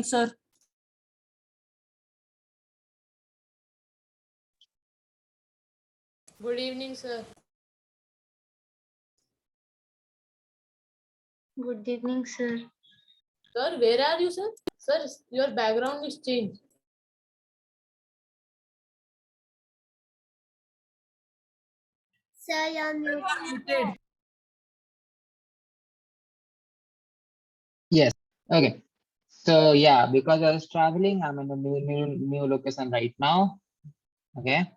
sir. Good evening, sir. Good evening, sir. Sir, where are you, sir? Sir, your background is changed. Sir, you're muted. Yes. Okay. So yeah, because I was traveling, I'm in a new location right now. Okay.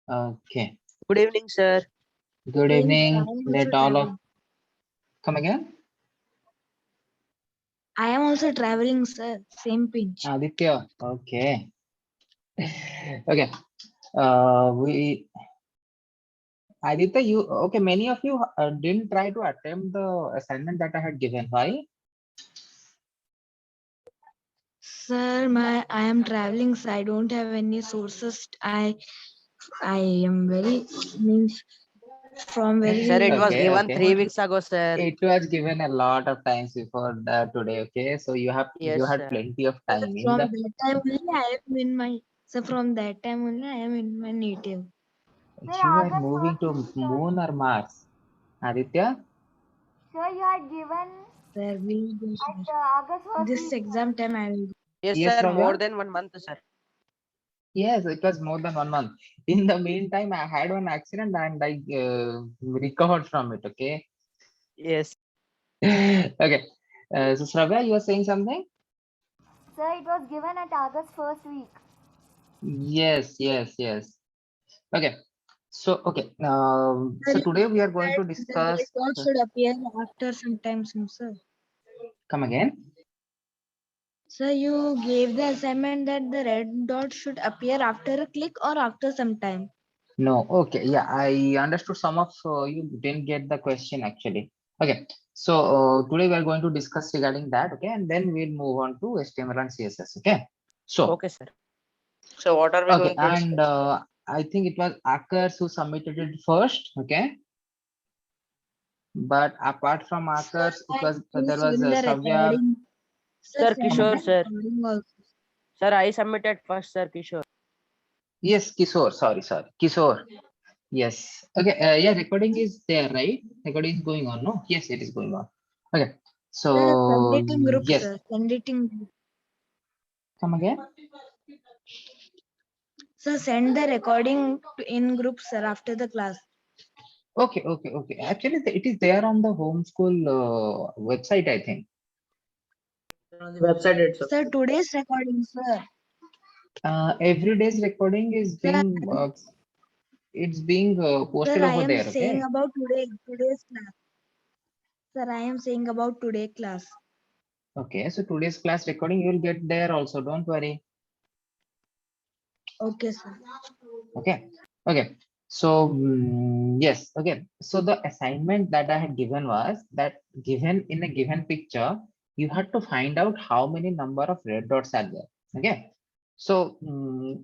Okay. Good evening, sir. Good evening. Let all of traveling. come again. I am also traveling, sir. Same pinch. Aditya. Okay. Okay. We Aditya, you okay? Many of you didn't try to attempt the assignment that I had given. Why? Sir, I am traveling, so I don't have any sources. I am very means from very Sir, it was Okay, given okay. 3 weeks ago, sir. It was given a lot of times before today. Okay, so you Yes, had sir. plenty of time in from the. that time only I am in my from that time only I am in my native. You are moving to moon or Mars, Aditya? Sir, you had given Sir, we do, at sir. August first This week. exam time I will. Yes, Yes, sir. More Ravya? than 1 month, sir. Yes, it was more than 1 month. In the meantime, I had one accident and I recovered from it. Okay. Yes. Okay. So, Shravya, you were saying something? Sir, it was given at August first week. Yes, yes, yes. Okay. So, okay. So today we are going to The discuss. report should appear after some time, sir. Come again. So you gave the assignment that the red dot should appear after a click or after some time. No, okay, yeah, I understood some of you didn't get the question actually. Okay, so today we are going to discuss regarding that, okay, and then we'll move on to HTML and CSS, okay. So, Okay, sir. So what are we okay, going to discuss? and I think it was Akars who submitted it first, okay. But apart from Akars, it was there was Shravya. Sir, Come Kishore, again? sir. Sir, I submitted first, sir, Kishore. Yes, Kishore. Sorry, Kishore. Yes. Okay. Yeah, recording is there, right? Recording is going on, no? Yes, it is going on. Okay. So Send it in group, yes. sir. Send it in group. Come again. So send the recording in group, sir, after the class. Okay. Okay. Actually, it is there on the homeschool website, I think. On the website itself. Sir, today's recording, sir. Every day's recording is Sir, being it's being posted sir, I over am there. saying Okay. about today's class. Sir, I am saying about today class. Okay. So today's class recording you will get there also. Don't worry. Okay, sir. Okay. Okay. So yes. Okay. So the assignment that I had given was that given in a given picture, you had to find out how many number of red dots are there. Okay. So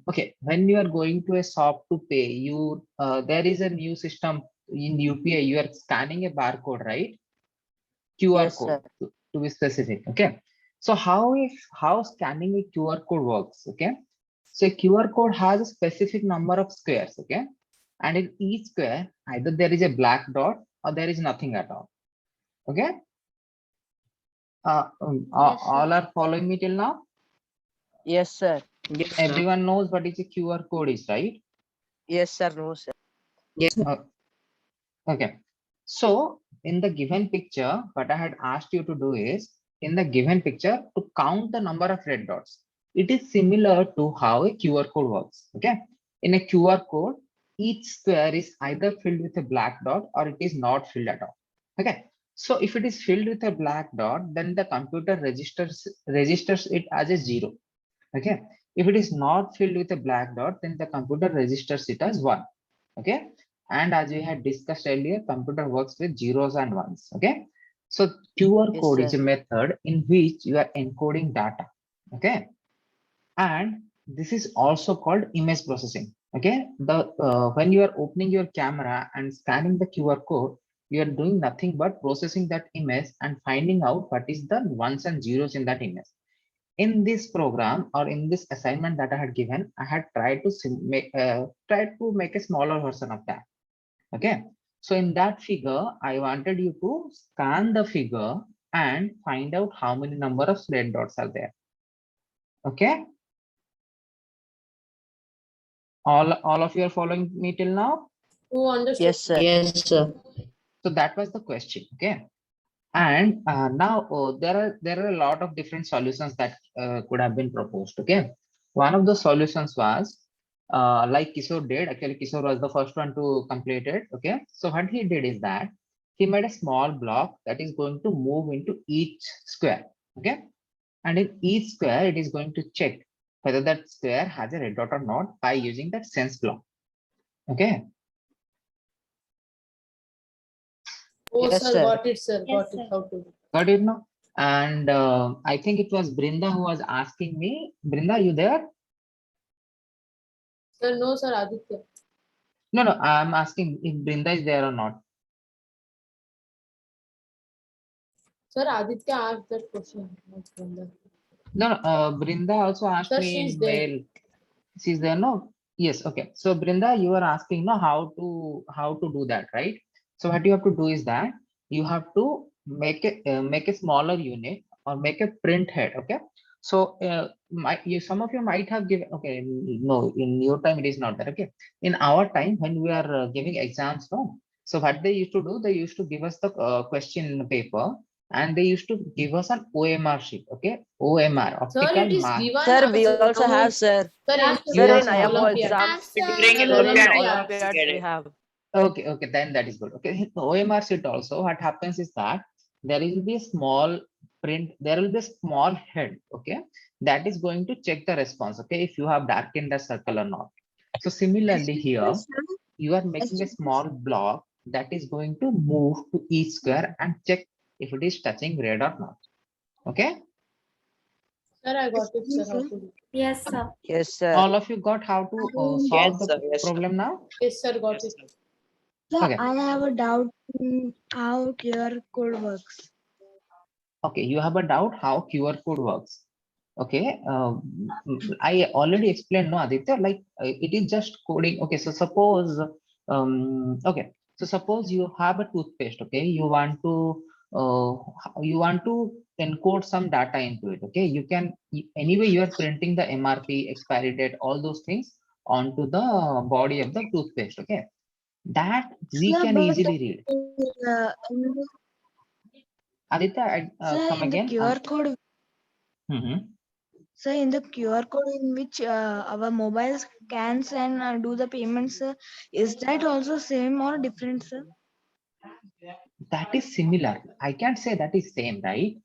okay, when you are going to a shop to pay, you there is a new system in UPI. You are scanning a barcode, right? QR Yes, code sir. to be specific. Okay. So how scanning a QR code works? Okay. So a QR code has a specific number of squares. Okay. And in each square, either there is a black dot or there is nothing at all. Okay. All are following me till now? Yes, sir. Yes, sir. Everyone knows what is a QR code is, right? Yes, sir. No, sir. Yes, sir. Okay. So in the given picture, what I had asked you to do is in the given picture to count the number of red dots. It is similar to how a QR code works. Okay. In a QR code, each square is either filled with a black dot or it is not filled at all. Okay. So if it is filled with a black dot, then the computer registers it as a 0. Okay. If it is not filled with a black dot, then the computer registers it as 1. Okay. And as we had discussed earlier, computer works with zeros and ones. Okay. So QR Yes, code sir. is a method in which you are encoding data. Okay. And this is also called image processing. Okay. The when you are opening your camera and scanning the QR code, you are doing nothing but processing that image and finding out what is the ones and zeros in that image. In this program or in this assignment that I had given, I had tried to make a smaller version of that. Okay. So in that figure, I wanted you to scan the figure and find out how many number of red dots are there. Okay. All of you are following me till now? Who understood? Yes, sir. Yes, sir. So that was the question. Okay. And now there are a lot of different solutions that could have been proposed. Okay. One of the solutions was like Kishore did. Actually, Kishore was the first one to complete it. Okay. So what he did is that he made a small block that is going to move into each square. Okay. And in each square, it is going to check whether that square has a red dot or not by using that sense block. Okay. Oh, Yes, sir, sir. got it, sir. Yes, Got it. sir. How to do. Got it now? And I think it was Brinda who was asking me. Brinda, you there? Sir, no, sir, Aditya. No, I'm asking if Brinda is there or not. Sir, Aditya asked that question. not Brinda. No, Brinda also asked Sir, me she's in there. mail. She's there, no? Yes, okay. So Brinda, you are asking no how to do that, right? So what you have to do is that you have to make a smaller unit or make a print head, okay? So some of you might have given, okay, no, in your time it is not there, okay? In our time when we are giving exams, no? So what they used to do, they used to give us the question paper and they used to give us an OMR sheet, okay? OMR, Sir, optical it is mark. given. Sir, we sir, also have, sir. Sir, Yeah, in You Sir, also in have, no? IAPO Olympiad. exams, During Sir, sir, in Olympiad. Olympiads we have. Okay, then that is good. Okay, OMR sheet also, what happens is that there will be a small print, there will be a small head, okay, that is going to check the response, okay, if you have darkened the circle or not. So similarly here, you are making a small block that is going to move to each square and check if it is touching red or not. Okay, Sir, I got it, sir. How to do. Yes, sir. Yes, sir. all of you got how to solve the Yes, sir. problem now? Yes, sir, got it. Sir, Okay. I have a doubt in how QR code works. Okay, you have a doubt how QR code works. Okay, I already explained, no, Aditya, like it is just coding. Okay, so suppose, okay, so suppose you have a toothpaste. Okay, you want to encode some data into it. Okay, you can anyway you are printing the MRP, expiry date, all those things onto the body of the toothpaste. Okay, that we Sir, can but easily read. in the, Aditya, sir, come in the again. QR code, Mhm. sir, in the QR code in which our mobile scans and do the payments, is that also same or different, sir? That is similar. I can't say that is same, right?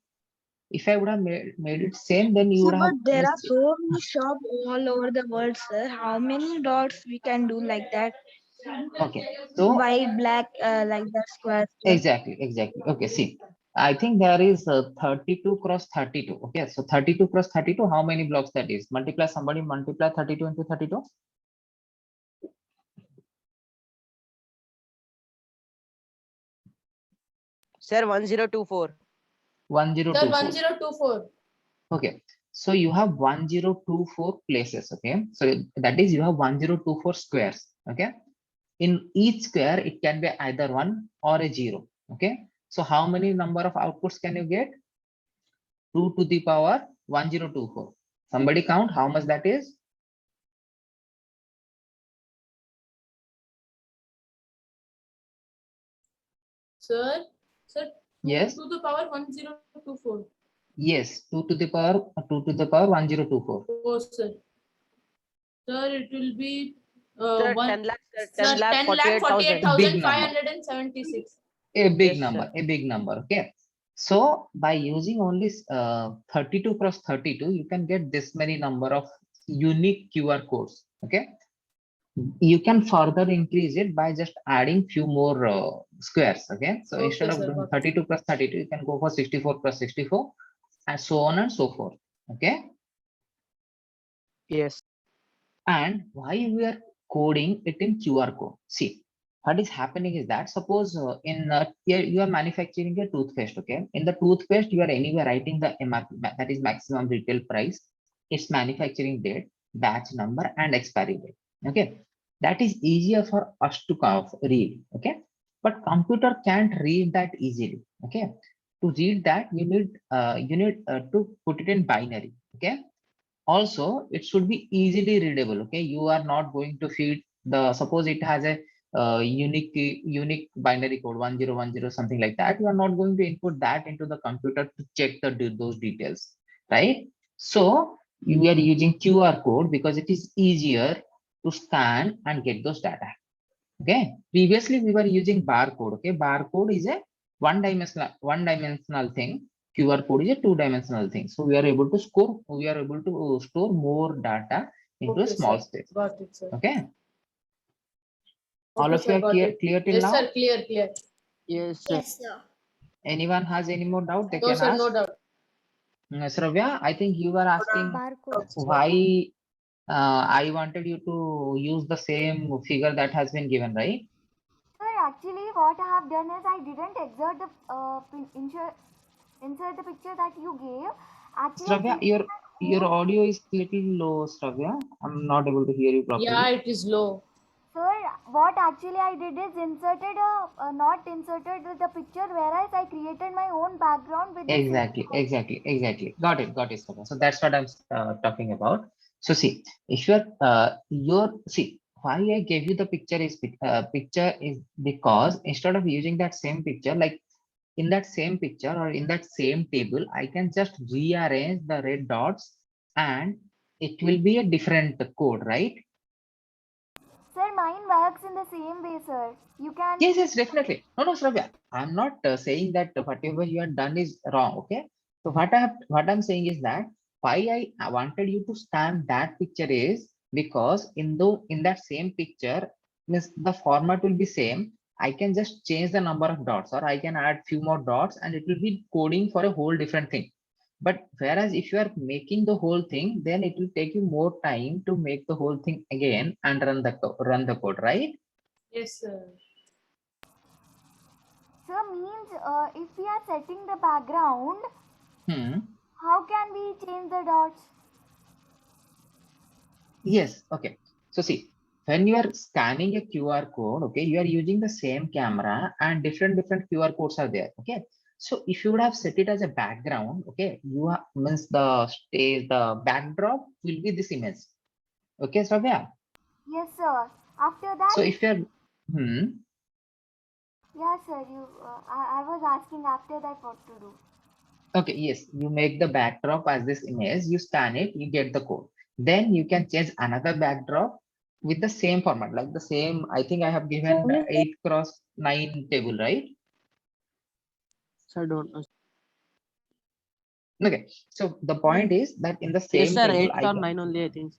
If I would have made it same, then you Sir, would have but there are missed. so many shops all over the world, sir. How many dots we can do like that? Okay, so White, black, like that square. exactly. Okay, see, I think there is 32 cross 32. Okay, so 32 cross 32, how many blocks that is? Somebody multiply 32 into 32. Sir, 1024. Sir, 1024. 1024. Okay, so you have 1024 places. Okay, so that is you have 1024 squares. Okay, in each square it can be either 1 or a 0. Okay, so how many number of outputs can you get? 2 to the power 1024. Somebody count how much that is? Sir, 2 Yes, to the power 1024. yes, 2 to the power 1024. Oh, sir. Sir, it will be Sir, 1. 10 lakh, sir, Sir, 10 lakh 10 lakh 48,000. Big number, 48,576. a big Yes, number, sir. a big number. Okay, so by using only 32 cross 32, you can get this many number of unique QR codes. Okay, you can further increase it by just adding few more squares. Okay, so Okay, instead of sir, doing got it. 32 plus 32, you can go for 64 plus 64 and so on and so forth. Okay, Yes. and why we are coding it in QR code? See, what is happening is that suppose here you are manufacturing a toothpaste. Okay, in the toothpaste you are anyway writing the MRP, that is maximum retail price, its manufacturing date, batch number, and expiry date. Okay, that is easier for us to kind of read. Okay, but computer can't read that easily. Okay, to read that you need to put it in binary. Okay, also it should be easily readable. Okay, you are not going to feed the, suppose it has a unique binary code 1010 something like that, you are not going to input that into the computer to check those details, right? So we are using QR code because it is easier to scan and get those data. Okay, previously we were using barcode. Okay, barcode is a one dimensional thing. QR code is a two-dimensional thing. So we are able to store more data into a Okay, small sir. space. Got it, sir. Okay. All Okay, of you sir, are got clear, it. clear till Yes, now? sir. Clear, clear. Yes, sir. Yes, sir. Anyone has any more doubt they No, can sir, ask? no doubt. Shravya, I think you were asking Barcode. why I wanted you to use the same figure that has been given, right? Sir, actually, what I have done is I didn't exert the insert the picture that you gave. Actually, I Shravya, created your my own. audio is little low, Shravya. I'm not able to hear you Yeah, properly. it is low. Sir, what actually I did is inserted not inserted the picture, whereas I created my own background with the same. Exactly. Got it, Shravya. So that's what I'm talking about. So see, if see, why I gave you the picture is because instead of using that same picture, like in that same picture or in that same table, I can just rearrange the red dots and it will be a different code, right? Sir, mine works in the same way, sir. You can. Yes, definitely. No, Shravya, I'm not saying that whatever you have done is wrong. Okay. So what I'm saying is that why I wanted you to scan that picture is because in that same picture, means the format will be same. I can just change the number of dots, or I can add few more dots, and it will be coding for a whole different thing. But whereas if you are making the whole thing, then it will take you more time to make the whole thing again and run the code, right? Yes, sir. Sir, means if we are setting the background, Hmm. how can we change the dots? Yes, okay. So see, when you are scanning a QR code, okay, you are using the same camera and different QR codes are there. Okay. So if you would have set it as a background, okay, you have means the backdrop will be this image. Okay, so yeah. Yes, sir. After that, So if you're yes, sir. I was asking after that what to do. okay, yes, you make the backdrop as this image, you scan it, you get the code. Then you can change another backdrop with the same format, like the same, I think I have given 8x9 table, right? Sir, don't know. Okay, so the point is that in the Yes, same sir. table, 8 or 9 only, I think.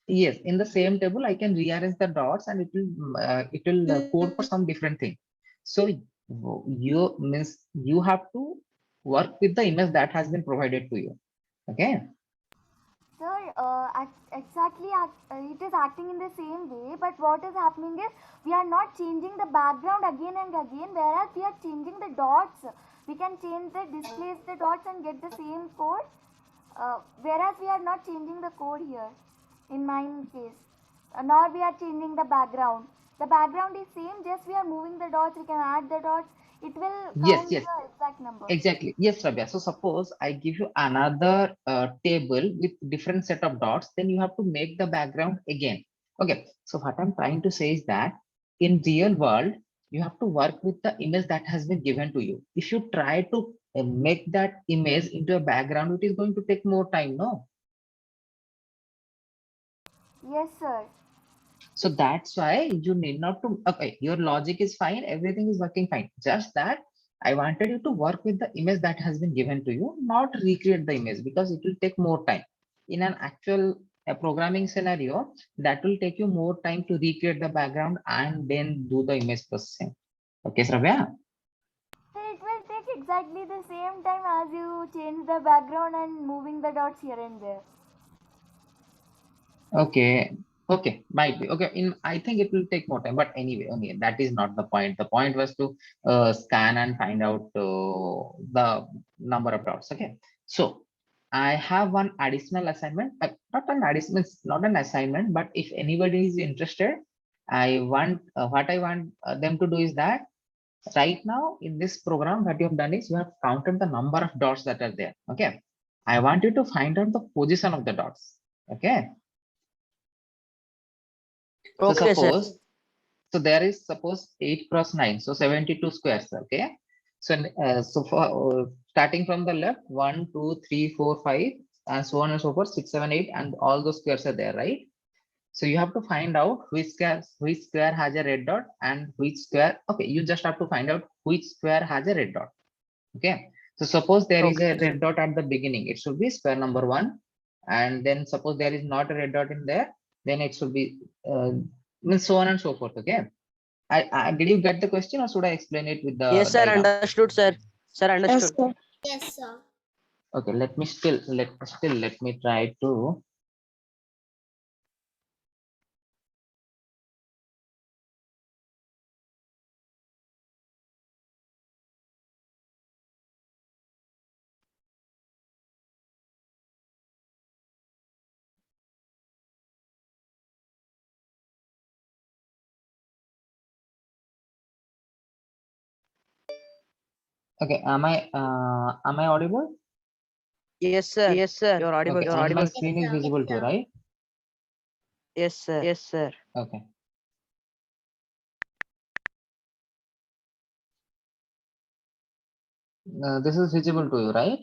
yes, in the same table, I can rearrange the dots and it will code for some different thing. So you means you have to work with the image that has been provided to you. Okay. Sir, it is acting in the same way, but what is happening is we are not changing the background again and again, whereas we are changing the dots. We can displace the dots and get the same code, whereas we are not changing the code here, in my case. Nor we are changing the background. The background is same, just we are moving the dots, we can add the dots. It will Yes, count yes. the exact number. Exactly. Yes, Rabia. So suppose I give you another table with different set of dots, then you have to make the background again. Okay. So what I'm trying to say is that in real world, you have to work with the image that has been given to you. If you try to make that image into a background, it is going to take more time, no? Yes, sir. So that's why you need not to, okay, your logic is fine, everything is working fine. Just that I wanted you to work with the image that has been given to you, not recreate the image because it will take more time. In an actual programming scenario, that will take you more time to recreate the background and then do the image processing. Okay, Shravya? So it will take exactly the same time as you change the background and moving the dots here and there. Okay. Okay, might be. Okay, I think it will take more time, but anyway, okay, that is not the point. The point was to scan and find out the number of dots. Okay, so I have one additional assignment, not an assignment, but if anybody is interested, I want what I want them to do is that right now in this program, what you have done is you have counted the number of dots that are there. Okay, I want you to find out the position of the dots. Okay. So Okay, sir. suppose, so there is suppose 8 cross 9, so 72 squares. Okay. So, starting from the left, 1, 2, 3, 4, 5, and so on and so forth, 6, 7, 8, and all those squares are there, right? So you have to find out which square has a red dot and which square. Okay, you just have to find out which square has a red dot. Okay. So suppose there is a Okay. red dot at the beginning, it should be square number 1, and then suppose there is not a red dot in there, then it should be means so on and so forth. Okay. I did you get the question, or should I explain it with the Yes, sir. diagram? Understood, sir. Sir, Yes, understood. sir. Yes, sir. Okay, let me try to. Okay, am I audible? Yes, sir. Yes, sir. You're audible. Okay, You're and my audible. screen is visible too, right? Yes, sir. Yes, sir. Okay. This is visible to you, right?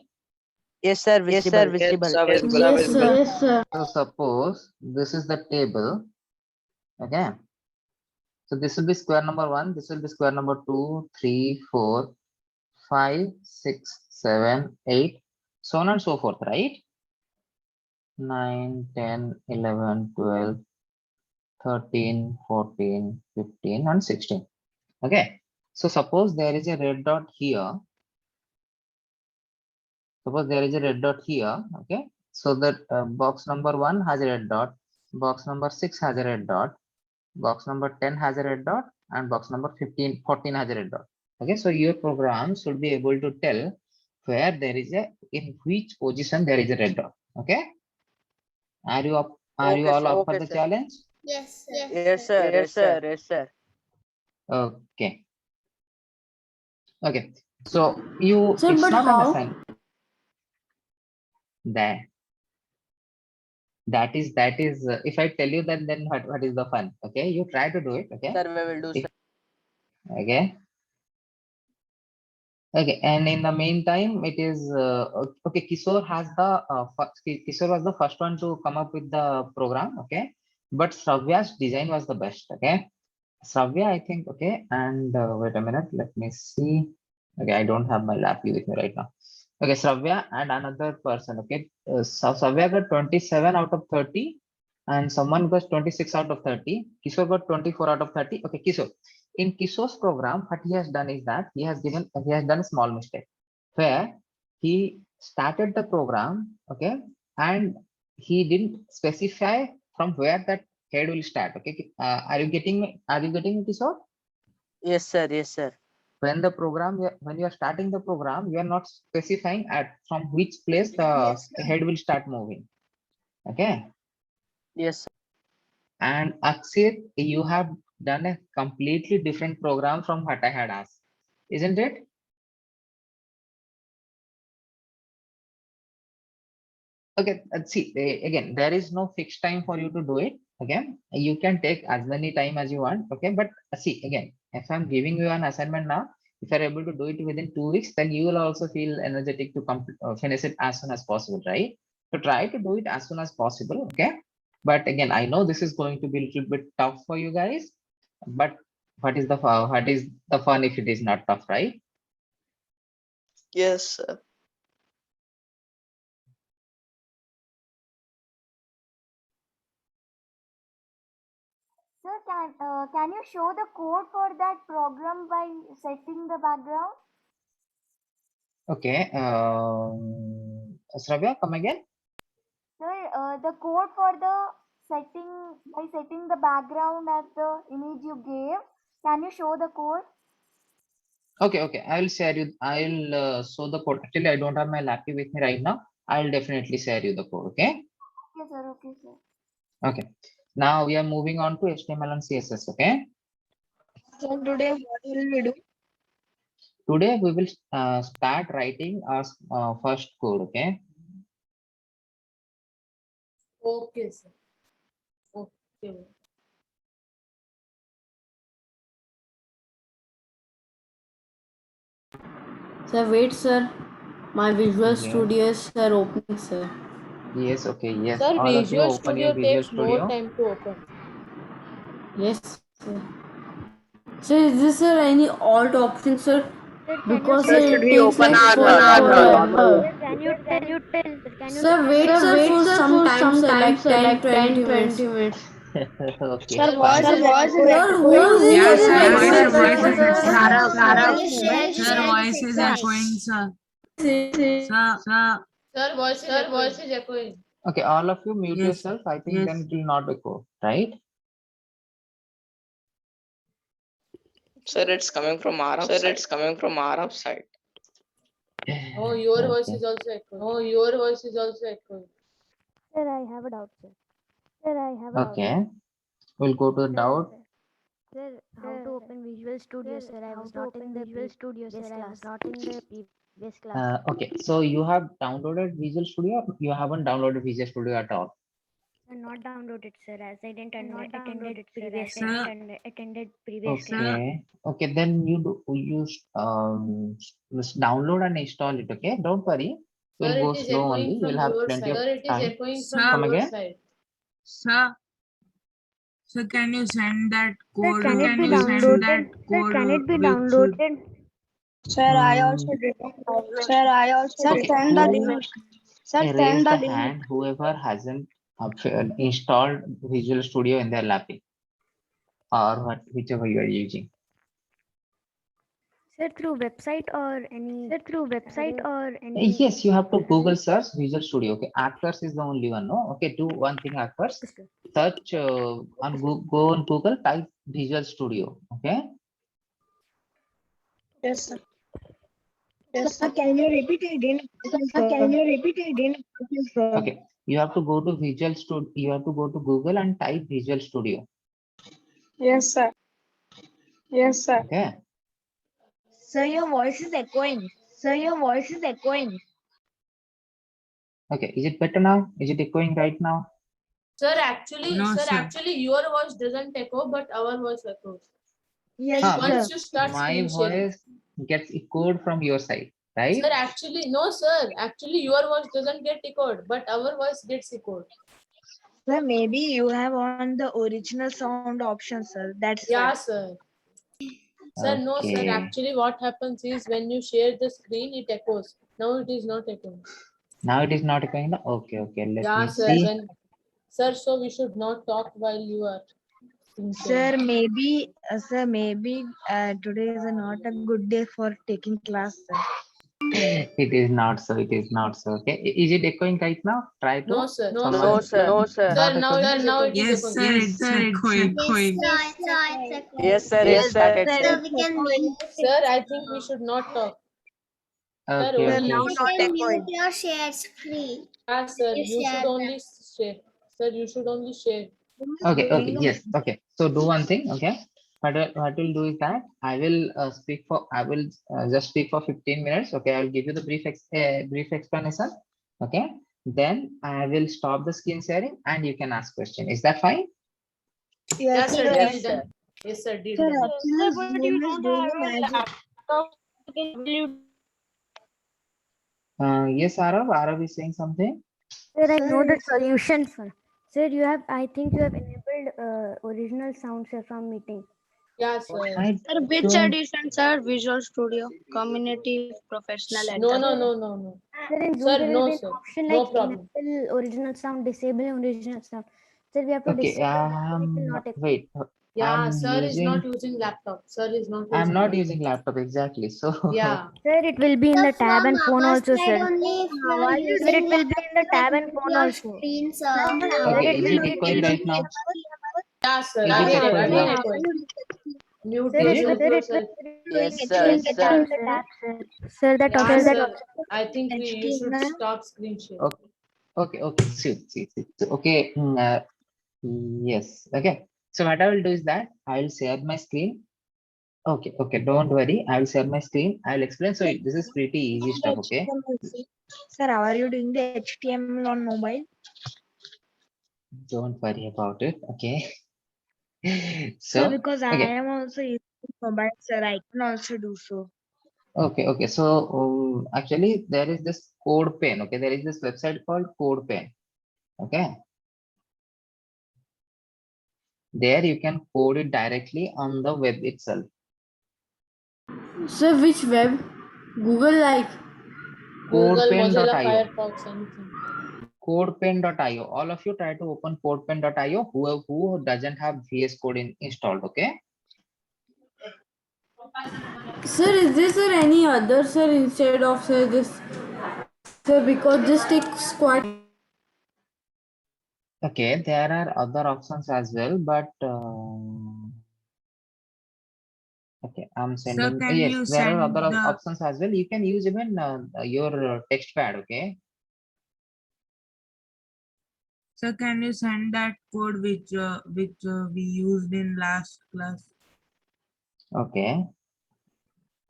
Yes, sir. Yes, Visible. sir. Yes, Visible. sir, visible. Yes, sir. Yes, sir. So suppose this is the table. Okay. So this will be square number 1, this will be square number 2, 3, 4, 5, 6, 7, 8, so on and so forth, right? 9, 10, 11, 12, 13, 14, 15, and 16. Okay. So suppose there is a red dot here. Suppose there is a red dot here. Okay. So that box number 1 has a red dot, box number 6 has a red dot, box number 10 has a red dot, and box number 14 has a red dot. Okay, so your program should be able to tell where there is in which position there is a red dot. Okay, are you up? Are you Okay, all sir. up for Okay, the sir. challenge? Yes, sir. Yes, sir. Yes, sir. Yes, sir. Okay. Okay, so you, Sir, it's but not an how? assignment. That is if I tell you that, then what is the fun? Okay, you try to do it. Okay. Sir, we will do, If- sir. Okay. Okay, and in the meantime, it is okay. Kishore has the Kishore was the first one to come up with the program. Okay, but Shravya's design was the best. Okay, Shravya, I think. Okay, and wait a minute, let me see. Okay, I don't have my laptop with me right now. Okay, Shravya and another person. Okay, so Shravya got 27 out of 30, and someone got 26 out of 30. Kishore got 24 out of 30. Okay, Kishore. In Kishore's program, what he has done is that he has done a small mistake where he started the program, okay, and he didn't specify from where that head will start. Okay, are you getting me? Are you getting me, Kishore? Yes, sir. Yes, sir. When the program, when you are starting the program, you are not specifying at from which place the Yes, sir. head will start moving. Okay, Yes, sir. and Akshit, you have done a completely different program from what I had asked, isn't it? Okay, see, again, there is no fixed time for you to do it. Again, you can take as many time as you want. Okay, but see, again, if I'm giving you an assignment now, if you're able to do it within 2 weeks, then you will also feel energetic to finish it as soon as possible, right? So try to do it as soon as possible. Okay, but again, I know this is going to be a little bit tough for you guys, but what is the fun if it is not tough, right? Yes, sir. Sir, can you show the code for that program by setting the background? Okay, Shravya, come again. Sir, the code for the setting the background as the image you gave. Can you show the code? Okay, I will share you. I'll show the code. Actually, I don't have my laptop with me right now. I'll definitely share you the code. Okay. Okay, sir. Okay, sir. Okay. Now we are moving on to HTML and CSS. Okay. So today what will we do? Today we will start writing our first code. Okay. Okay, sir. Okay. Sir, wait, sir. My Visual Yes. Studios are opening, sir. Yes. Okay. Yes. Sir, All of you Visual open Studio your Visual takes more Studio. time to open. Yes, sir. Sir, is this sir any alt option, sir? Sir, Because Sir, sir, should it we takes open like our normal? Sir, can you tell? Sir, wait, sir, for some time, sir, like 10, 20 minutes. Okay. Sir, Fine. voice is echoing. Sir, who is Yes, this? sir. Like, Voice sir, is echoing. sir, Sir, voice is echoing, sir. Sir, Sir, voice is echoing. Okay. All of you mute Yes, yourself. I think yes. then it will not echo, right? Sir, it's coming from our side. Oh, your voice Okay. is also echoing. Oh, your voice is also echoing. Sir, I have a doubt, sir. Okay. We'll go to the doubt. Sir, how to open Visual Studio, sir? I was not in the Visual Studio, sir. I was not in the previous class. Okay. So you have downloaded Visual Studio. Or you haven't downloaded Visual Studio at all. Not downloaded, sir, as I didn't attended previous class. Okay. Okay. Then just download and install it. Okay. Don't worry. We'll Sir, go it is slow echoing only. from You'll have your plenty side. of Sir, it is time. echoing Sir. from Come your again. side. Sir, can you send that code? can it be you send downloaded? that Sir, code can it be with- downloaded? Sir, I also did. Sir, I also Okay. send the Who link. Sir, raise send the the link. hand whoever hasn't installed Visual Studio in their laptop or whichever you are using. Sir, through website or any? Yes, you have to Google search Visual Studio. Okay, Actors is the only one. No, okay. Do one thing at first. Search on go on Google. Type Visual Studio. Okay. Yes, sir. Can you repeat again? Okay. You have to go to Visual Studio. You have to go to Google and type Visual Studio. Yes, sir. Okay. Sir, your voice is echoing. Okay. Is it better now? Is it echoing right now? Sir, actually, No, sir. your voice doesn't echo, but our voice echoes. Yes, Ah, Once you start my screen sharing. voice gets echoed from your side, right? Sir, actually, no, sir. Actually, your voice doesn't get echoed, but our voice gets echoed. Sir, maybe you have on the original sound option, sir. That's Yeah, why. sir. Sir, no, sir. Okay. Actually, what happens is when you share the screen, it echoes. Now it is not echoing. Now it is not echoing. Okay. Let Yeah, me sir. see. Sir, so we should not talk while you are screen Sir, sharing. maybe, today is not a good day for taking class, sir. It is not so. It is not so. Okay. Is it echoing right now? Try to. No, sir. No, sir. Sir, Not now echoing? it is Yes, echoing. sir. It's echoing. Yes, sir. It started. Sir, Sir, I think we should not talk. Sir, Okay. Sir, only now you not should. echoing. your share screen. Yeah, sir. You You should share only share. Sir, you should only share. Okay. Yes. Okay. So do one thing. Okay. What we'll do is that I will just speak for 15 minutes. Okay. I'll give you the brief explanation. Okay. Then I will stop the screen sharing and you can ask question. Is that fine? Yes, sir. Yes, Deal sir. done. Yes, sir. Deal Sir, done. actually, Zoom is doing a magic. Yes, Arav is saying something. Sir, I know the Sir, solution, sir. Sir, I think you have enabled original sound, sir, from meeting. Yeah, sir. I Sir, which don't- edition, sir? Visual Studio, Community, Professional, No. Enterprise. Sir, in Zoom, Sir, there no, will be an sir. option No like problem. enable original sound, disable original sound. Sir, we have to Okay. disable that, so it will not echo. Wait. Yeah, I'm sir is not using, using laptop. Sir is not I'm using not laptop. using laptop exactly. So Yeah. Sir, it will be in the tab From and phone our also, side sir. only, if you How are are you Sir, it using will be in the tab and phone your also. screen, sir. okay, it is will it be echoing right now? Yeah, sir. Is it echoing Again now? echoing. Mute Sir, it yourself. will yourself. Yes, it sir. will get Sir. in the tab, sir. Sir, that Yeah, option, sir. I think you should HTML. stop screen share. Okay. See. Okay. Yes. Okay. So what I will do is that I will share my screen. Okay. Don't worry. I will share my screen. I will explain. So this is pretty easy stuff. Okay. Sir, how are you doing the HTML on mobile? Don't worry about it. Okay. Sir, So because I okay. am also using mobile, sir, I can also do so. Okay. So actually there is this code pen. Okay. There is this website called Code Pen. Okay. There you can code it directly on the web itself. Sir, which web? Google like. Google, Mozilla, CodePen.io. Firefox, anything. CodePen.io. All of you try to open CodePen.io. Who doesn't have VS Code installed? Okay. Sir, is there any other, sir, instead of, sir, this? Sir, because this takes quite. Okay, there are other options as well, but okay, I'm Sir, sending. can Yes, you there are send other the options as well. You can use even your text pad. Okay. sir, can you send that code which we used in last class? Okay.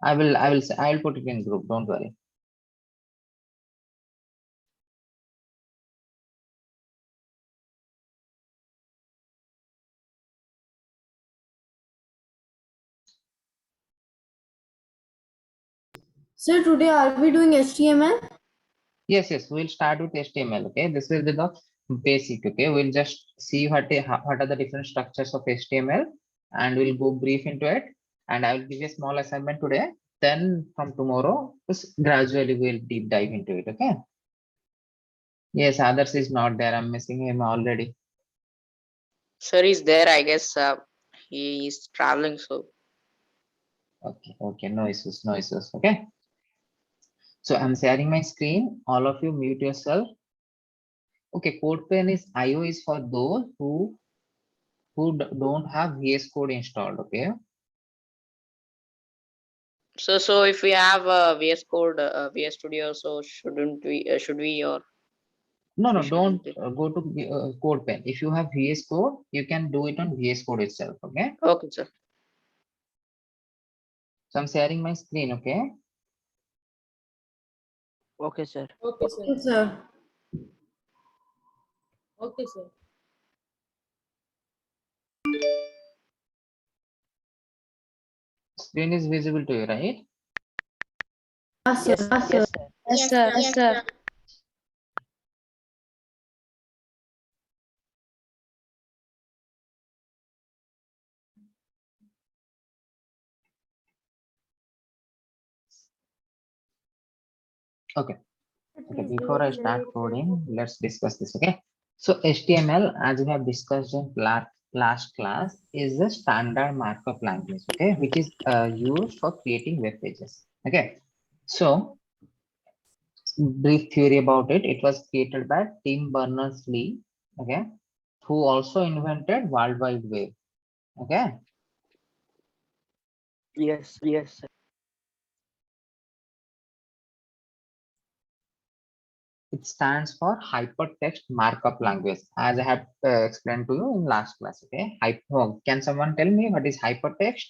I will put it in group. Don't worry. Sir, today are we doing HTML? Yes, we'll start with HTML. Okay, this will be the basic. Okay, we'll just see what are the different structures of HTML, and we'll go brief into it. And I will give you a small assignment today. Then from tomorrow, just gradually we'll deep dive into it. Okay. Yes, others is not there. I'm missing him already. Sir is there, I guess. He is traveling, so. Okay. No issues. Okay. So I'm sharing my screen. All of you mute yourself. Okay, CodePen is IO is for those who don't have VS Code installed. Okay. So if we have VS Code, VS Studio, so shouldn't we? Should we or? No, we don't shouldn't? go to CodePen. If you have VS Code, you can do it on VS Code itself. Okay. Okay, sir. So I'm sharing my screen. Okay. Okay, sir. Okay, sir. Yes, sir. Okay, sir. Screen is visible to you, right? Yes, sir. Yes, sir. Yes, sir. Yes, sir. Okay. Before I start coding, let's discuss this. Okay. So HTML, as we have discussed in last class, is a standard markup language. Okay, which is used for creating web pages. Okay. So brief theory about it. It was created by Tim Berners-Lee. Okay, who also invented World Wide Web. Okay. Yes, sir. It stands for Hypertext Markup Language, as I have explained to you in last class. Okay. Can someone tell me what is hypertext?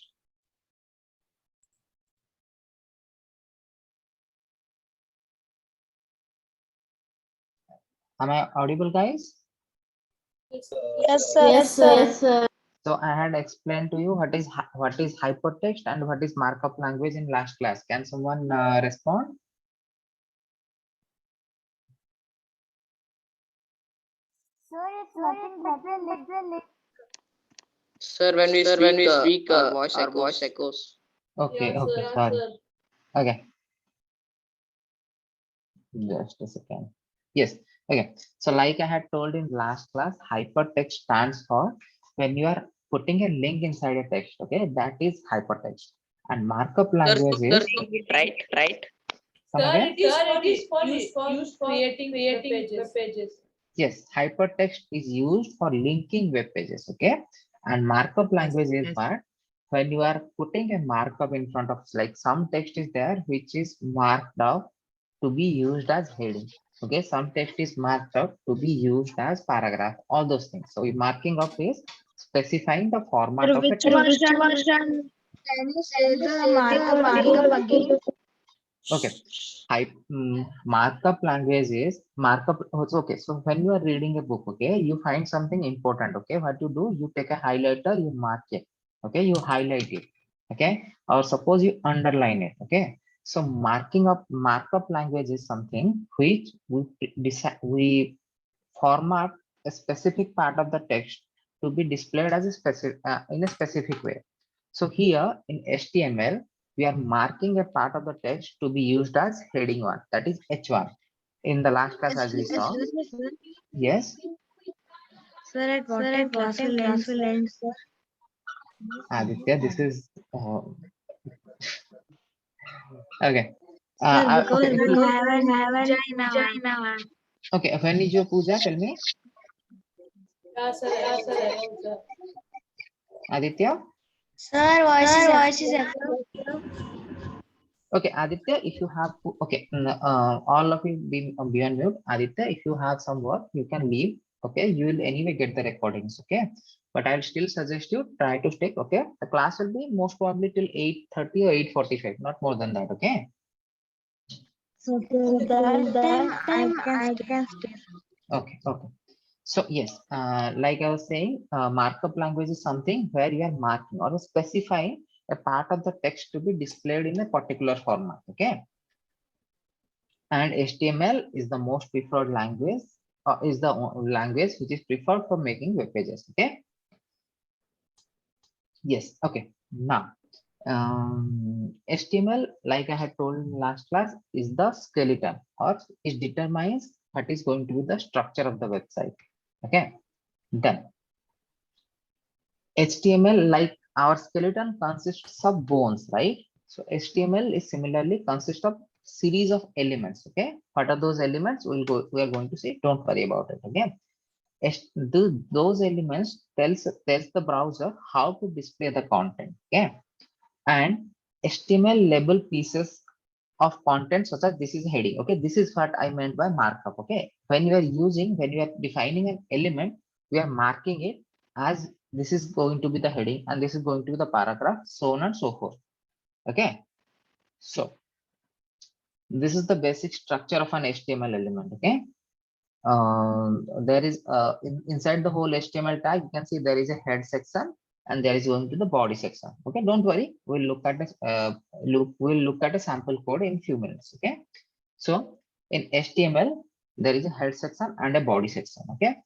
Am I audible, guys? Yes, sir. Yes, sir. So I had explained to you what is hypertext and what is markup language in last class. Can someone respond? Sir, it's nothing but a link. Sir, when we speak, our voice echoes. Okay, Yeah, okay, sir. sorry. Sir. Okay, just a second. Yes, okay. So like I had told in last class, hypertext stands for when you are putting a link inside a text, okay, that is hypertext. And markup Sir, language sir, is, right. come Sir, again? it is used for creating web pages. Yes, hypertext is used for linking web pages, okay? And markup language is yes. what? When you are putting a markup in front of, like some text is there which is marked out to be used as heading. Okay, some text is marked out to be used as paragraph, all those things. So marking up is specifying the format of a Which text. version? Can you say the markup again? Okay, markup language is markup. Okay, so when you are reading a book, okay, you find something important. Okay, what you do? You take a highlighter, you mark it. Okay, you highlight it. Okay, or suppose you underline it. Okay, so markup language is something which we decide, we format a specific part of the text to be displayed as a specific in a specific way. So here in HTML, we are marking a part of the text to be used as heading one, that is H1. In the last class, as we saw. Yes, Sir, at what time class will end, sir? Aditya, this is okay. Sir, because Okay, we haven't joined now. okay. When is your puja? Tell me, Yeah, sir, sir. Aditya. Sir, voice is Okay, Aditya, if you have, okay, all of you be on mute. Aditya, if you have some work, you can leave. Okay, you will anyway get the recordings. Okay, but I'll still suggest you try to stick. Okay, the class will be most probably till 8:30 or 8:45, not more than that. Okay. So till that time I can stay. Okay. Okay. So yes, like I was saying, markup language is something where you are marking or specifying a part of the text to be displayed in a particular format. Okay. And HTML is the most preferred language, is the language which is preferred for making web pages. Okay. Yes. Okay. Now, HTML, like I had told in last class, is the skeleton, or it determines what is going to be the structure of the website. Okay. Then HTML, like our skeleton, consists of bones, right? So HTML is similarly consists of series of elements. Okay, what are those elements? We are going to see. Don't worry about it. Okay, those elements tells the browser how to display the content. Okay, and HTML label pieces of content such as this is heading. Okay, this is what I meant by markup. Okay, when you are defining an element, we are marking it as this is going to be the heading and this is going to be the paragraph, so on and so forth. Okay, so this is the basic structure of an HTML element. Okay, there is inside the whole HTML tag, you can see there is a head section and there is going to the body section. Okay, don't worry, we'll look at this. We'll look at a sample code in few minutes. Okay, so in HTML there is a head section and a body section. Okay,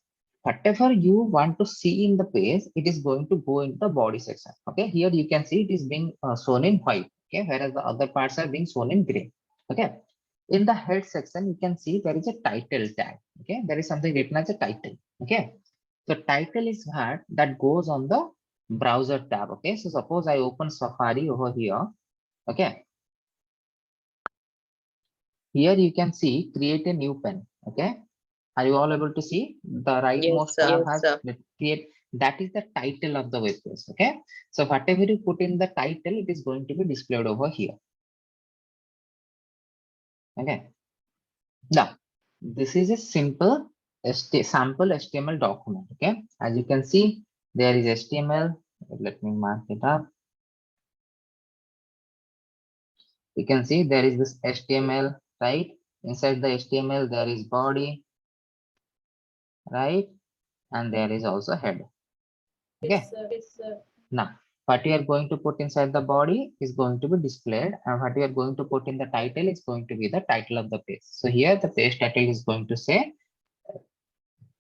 whatever you want to see in the page, it is going to go into the body section. Okay, here you can see it is being shown in white. Okay, whereas the other parts are being shown in gray. Okay, in the head section, you can see there is a title tag. Okay, there is something written as a title. Okay, so title is that goes on the browser tab. Okay, so suppose I open Safari over here. Okay, here you can see create a new pen. Okay, are you all able to see the rightmost tab has create? That is the title of the web page. Okay, so whatever you put in the title, it is going to be displayed over here. Okay, now this is a simple sample HTML document. Okay, as you can see, there is HTML. Let me mark it up. You can see there is this HTML, right? Inside the HTML, there is body, right? And there is also header. Okay. Yes, sir. Now, what you are going to put inside the body is going to be displayed, and what you are going to put in the title is going to be the title of the page. So here the page title is going to say,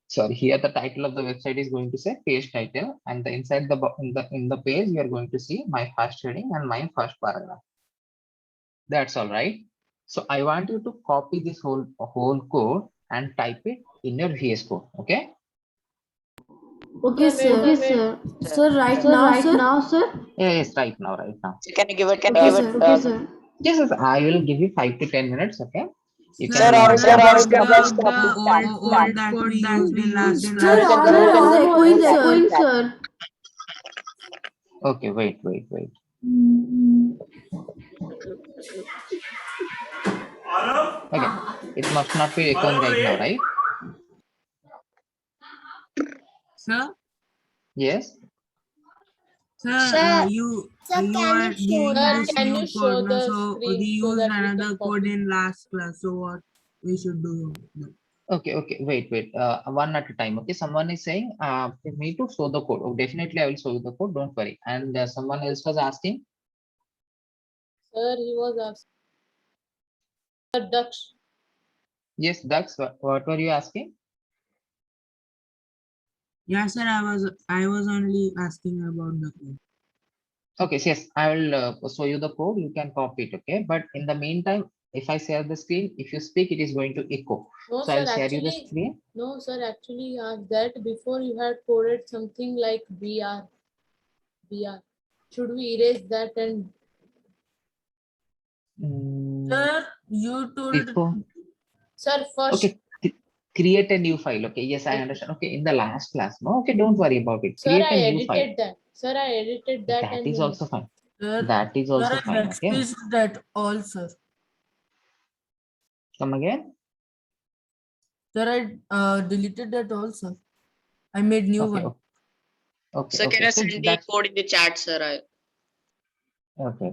sorry, here the title of the website is going to say page title, and the inside in the page you are going to see my first heading and my first paragraph. That's all right. So I want you to copy this whole code and type it in your VS Code. Okay. Okay, sir. Okay, sir. Sir, right now, sir. Yes, right now. So can you give it? Okay, sir. Okay, sir. Yes, yes, I will give you 5 to 10 minutes. Okay. You Sir, can. what Sir, about sir, the old code that we used in last Sir, class? our voice is echoing, sir. Okay, wait. Okay, it must not be echoing right now, right? Sir, Yes. sir, Sir, you can are you show giving Sir, this can new you show code now. the So we screen so used that we can another code copy? in last class. So what we should do now? Okay, wait. One at a time. Okay, someone is saying, for me to show the code. Oh, definitely, I will show you the code. Don't worry. And someone else was asking. Sir, he was asking. Sir, Daksh. Yes, Dax. What were you asking? Yeah, sir, I was only asking about the code. Okay, so yes, I will show you the code. You can copy it. Okay, but in the meantime, if I share the screen, if you speak, it is going to echo. No, So I sir, will share you the actually, screen. no, sir, actually, he asked that before you had coded something like BR. Should we erase that and Sir, you told Before. sir first? Okay, create a new file. Okay, yes, I understand. Okay, in the last class. No, okay, don't worry about it. Sir, Create I a new file. edited that. Sir, I edited that That and is then also fine. Sir, That is also I fine. Okay, backspaced that all, sir. come again. Sir, I deleted that all, sir. I made new Okay, one. okay, So can okay. you So send the that's code in the chat, sir? okay.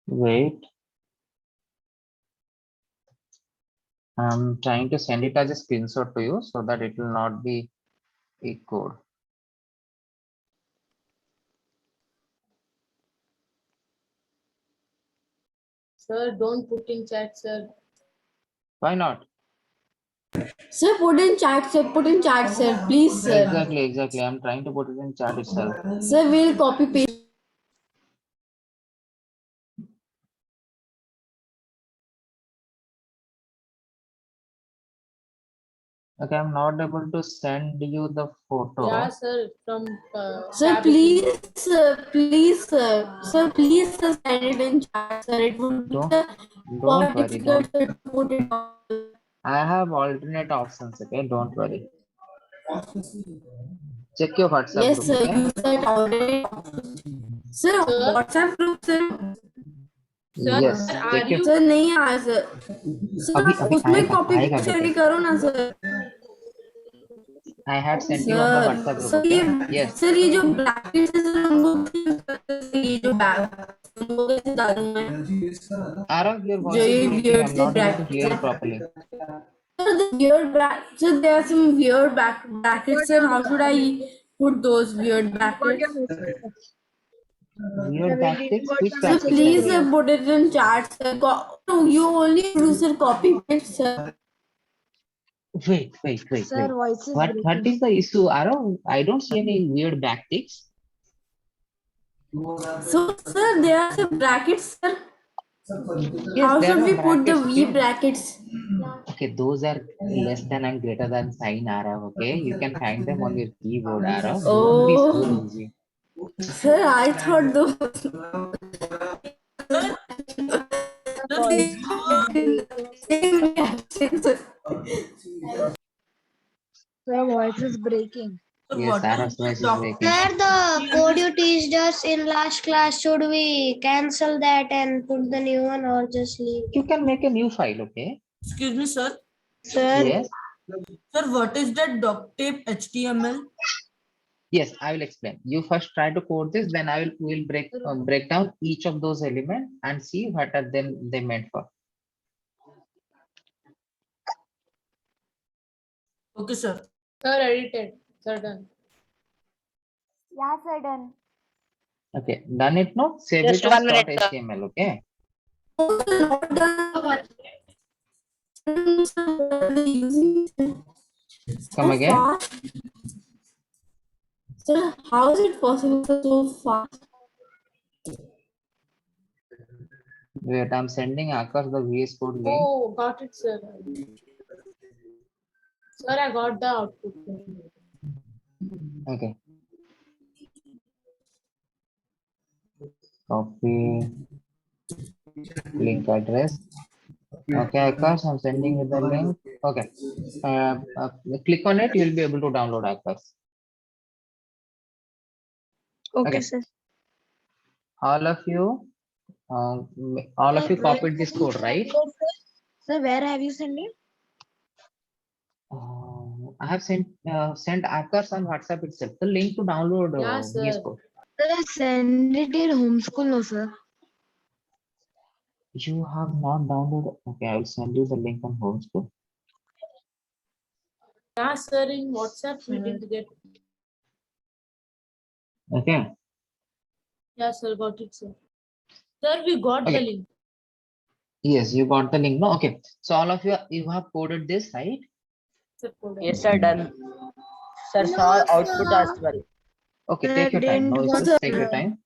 Wait. I'm trying to send it as a screenshot to you so that it will not be echoed. sir, don't put in chat, sir. Why not? Sir, put in chat, sir. Put in chat, sir. Please, sir. Exactly. I'm trying to put it in chat itself. Sir, we'll copy paste. Okay, I'm not able to send you the photo. Yeah, sir, from Sir, tab please, sir. Sir, please, sir, send it in chat, sir. It would be Don't quite worry. difficult sir, to put it on. I have alternate options. Okay, don't worry. Check your WhatsApp Yes, group. sir. Okay. You said already. Sir, Sir? WhatsApp group, sir. Sir, Yes. are Check your. you? Sir नहीं आया sir sir अभी आप अभी उसमें आएगा copy आएगा paste बेटे. करके करो ना sir I had sent you on the sir WhatsApp group. Sir Okay. ये Yes. सर ये जो ब्रैकेट है सर हम लोग use करते थे, ये जो बैग हम लोग कैसे डालूं मैं Arav, your जो voice is ये breaking. weird I'm से not able to hear you properly. sir the weird sir there are some weird brackets sir how should I put those weird brackets Weird backticks. Which sir backticks are please there? put it in chat sir no you only do sir copy paste sir Wait. Sir, voice is What breaking. is the issue, Arav? I don't see any weird backticks. so sir there are some brackets sir Yes, how there should are we put the brackets. V Okay. brackets Okay, those are less than and greater than sign, Arav. Okay, you can find them on your keyboard, Arav. Don't be so oh lazy. sir I thought those Sir, voice is breaking. Yes, Arav's voice is breaking. Sir, the code you teached us in last class, should we cancel that and put the new one or just leave? You can make a new file. Okay. Excuse me, sir. Sir, Yes. Sir, what is that duct tape HTML? Yes, I will explain. You first try to code this, then I will break down each of those elements and see what are they meant for. Okay, sir. Sir, edited. Sir, done. Yeah, sir, done. Okay, done it now. Save Just it as 1 minute. .html. Okay. Come again. Sir, how is it possible so fast? Wait, I'm sending Akash the VS Code link. Oh, got it, sir. Sir, I got the output. Okay. Copy link address. Okay, Akash, I'm sending you the link. Okay. Click on it, you'll be able to download Akash. Okay, Okay. sir. All of you copied this code, right? Sir, where have you sent it? I have sent Akash on WhatsApp itself. The link to download Yeah, VS sir. Code. Sir, send it in homeschool, no, sir. You have not downloaded. Okay, I will send you the link on homeschool. Yeah, sir, in WhatsApp we didn't get. Okay. Yeah, sir, got it, sir. Sir, we got the Okay. link. Yes, you got the link. No, okay. So all of you have coded this, right? Sir, code. Yes, sir, done. Sir, saw output as well. Okay, Sir, take your time. No didn't got issues. Take your time.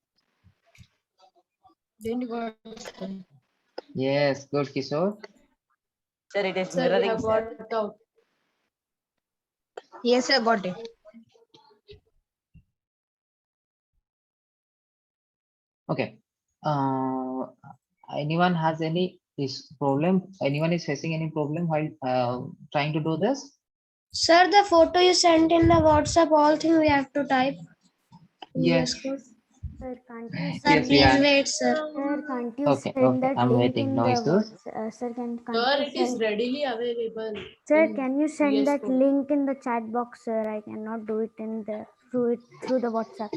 Didn't got. Yes, good, Kishore. Sir, it is Sir, we mirroring, have sir. got out. Yes, sir, got it. Okay. Anyone has any problem? Anyone is facing any problem while trying to do this? Sir, the photo you sent in the WhatsApp, all thing we have to type. Yes. Sir, can't you Sir, Yes, we please are. wait, sir. Sir, can't you Okay, send okay. that I'm link waiting. in No the issues. sir, can't Sir, you it is send, readily available. sir, in can you send VS that Code. link in the chat box, sir? I cannot do it in the through the WhatsApp.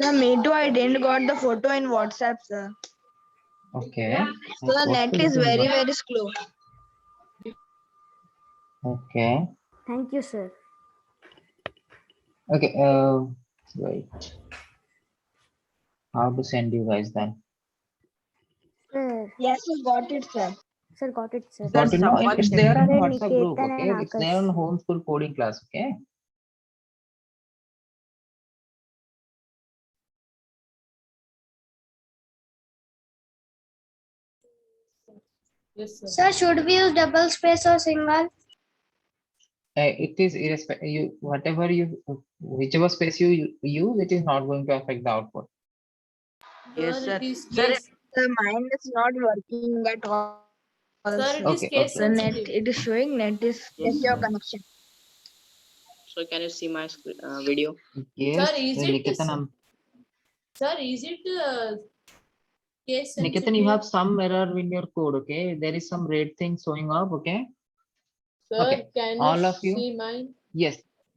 Sir, me too. I didn't got the photo in WhatsApp, sir. Okay. So the What net to is do very, now? very slow. Okay. Thank you, sir. Okay. Wait. How to send you guys then? Sir, Yes, we got it, sir. sir, got it, sir. Got it now? someone It's sent there on Sir, WhatsApp group. Niketan Okay. and It's there on Akash. homeschool coding class. Okay. Yes, sir. Sir, should we use double space or single? It is irrespective. You whatever you whichever space you use, it is not going to affect the output. Yes, Sir, sir. it is Sir, case. Sir, mine is not working at all. Sir, it Sir, is Okay. case the net, sensitive. it is showing net is check your connection. So can you see my video? Yes. Sir, is it Niketan, sir, is it case Niketan, you sensitive? have some error in your code. Okay. There is some red thing showing up. Okay. Sir, Okay. can you All of you. see mine? Yes.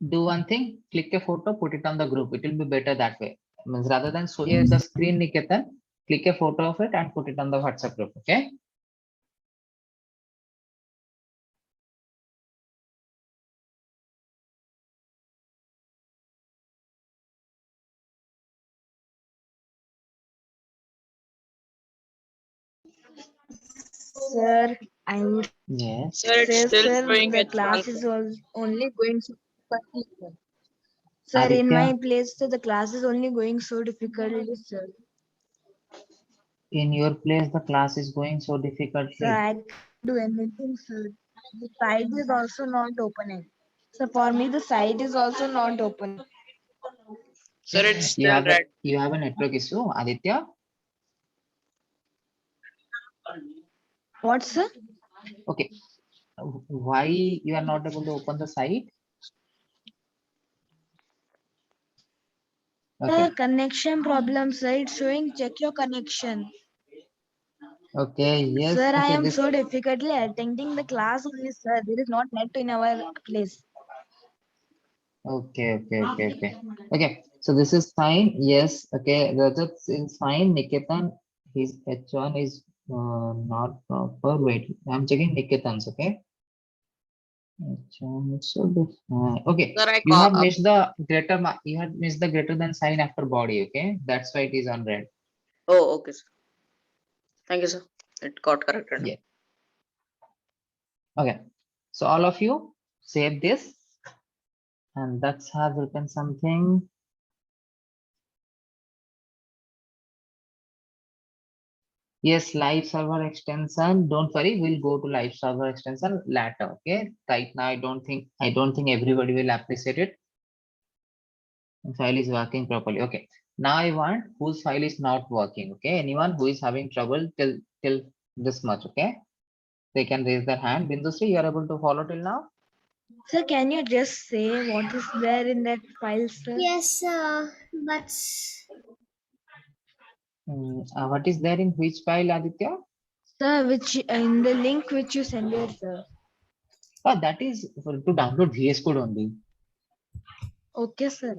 Do one thing. Click a photo. Put it on the group. It will be better that way. Means rather than showing the screen, Niketan, click a photo of it and put it on the WhatsApp group. Okay. Sir, I would Yes. Sir, it's say, still sir, showing the H1. class is only going so difficultly. Sir, in Aditya, my place, sir, the class is only going so difficultly, sir. in your place, the class is going so Sir, difficultly. I can't do anything, sir. The site is also not opening. So for me, the site is also not open. Sir, it's You still have red. a network issue, Aditya. What, sir? Okay. Why you are not able to open the site? Okay. Connection problem, sir. It's showing check your connection. Okay. Yes. Sir, I Okay. am This. so difficultly attending the class only, sir. There is not net in our place. Okay. Okay. So this is fine. Yes. Okay. Rajat is fine. Niketan, his H1 is not proper. Wait, I'm checking Niketan's. Okay. H1 should be fine. Okay. Sir, I You call have missed the greater. You have missed the greater than sign after body. Okay. That's why it is on red. Oh, okay, sir. Thank you, sir. It got corrected. Yeah. Okay. So all of you save this, and that's has written something. Yes, live server extension. Don't worry, we'll go to live server extension later. Okay. Right now, I don't think everybody will appreciate it. The file is working properly. Okay. Now I want whose file is not working. Okay. Anyone who is having trouble till this much. Okay. They can raise their hand. Bindusri, you are able to follow till now? Sir, can you just say what is there in that file, sir? Yes, but What is there in which file, Aditya? Sir, which in the link which you send here, sir. Oh, that is to download VS Code only. Okay, sir.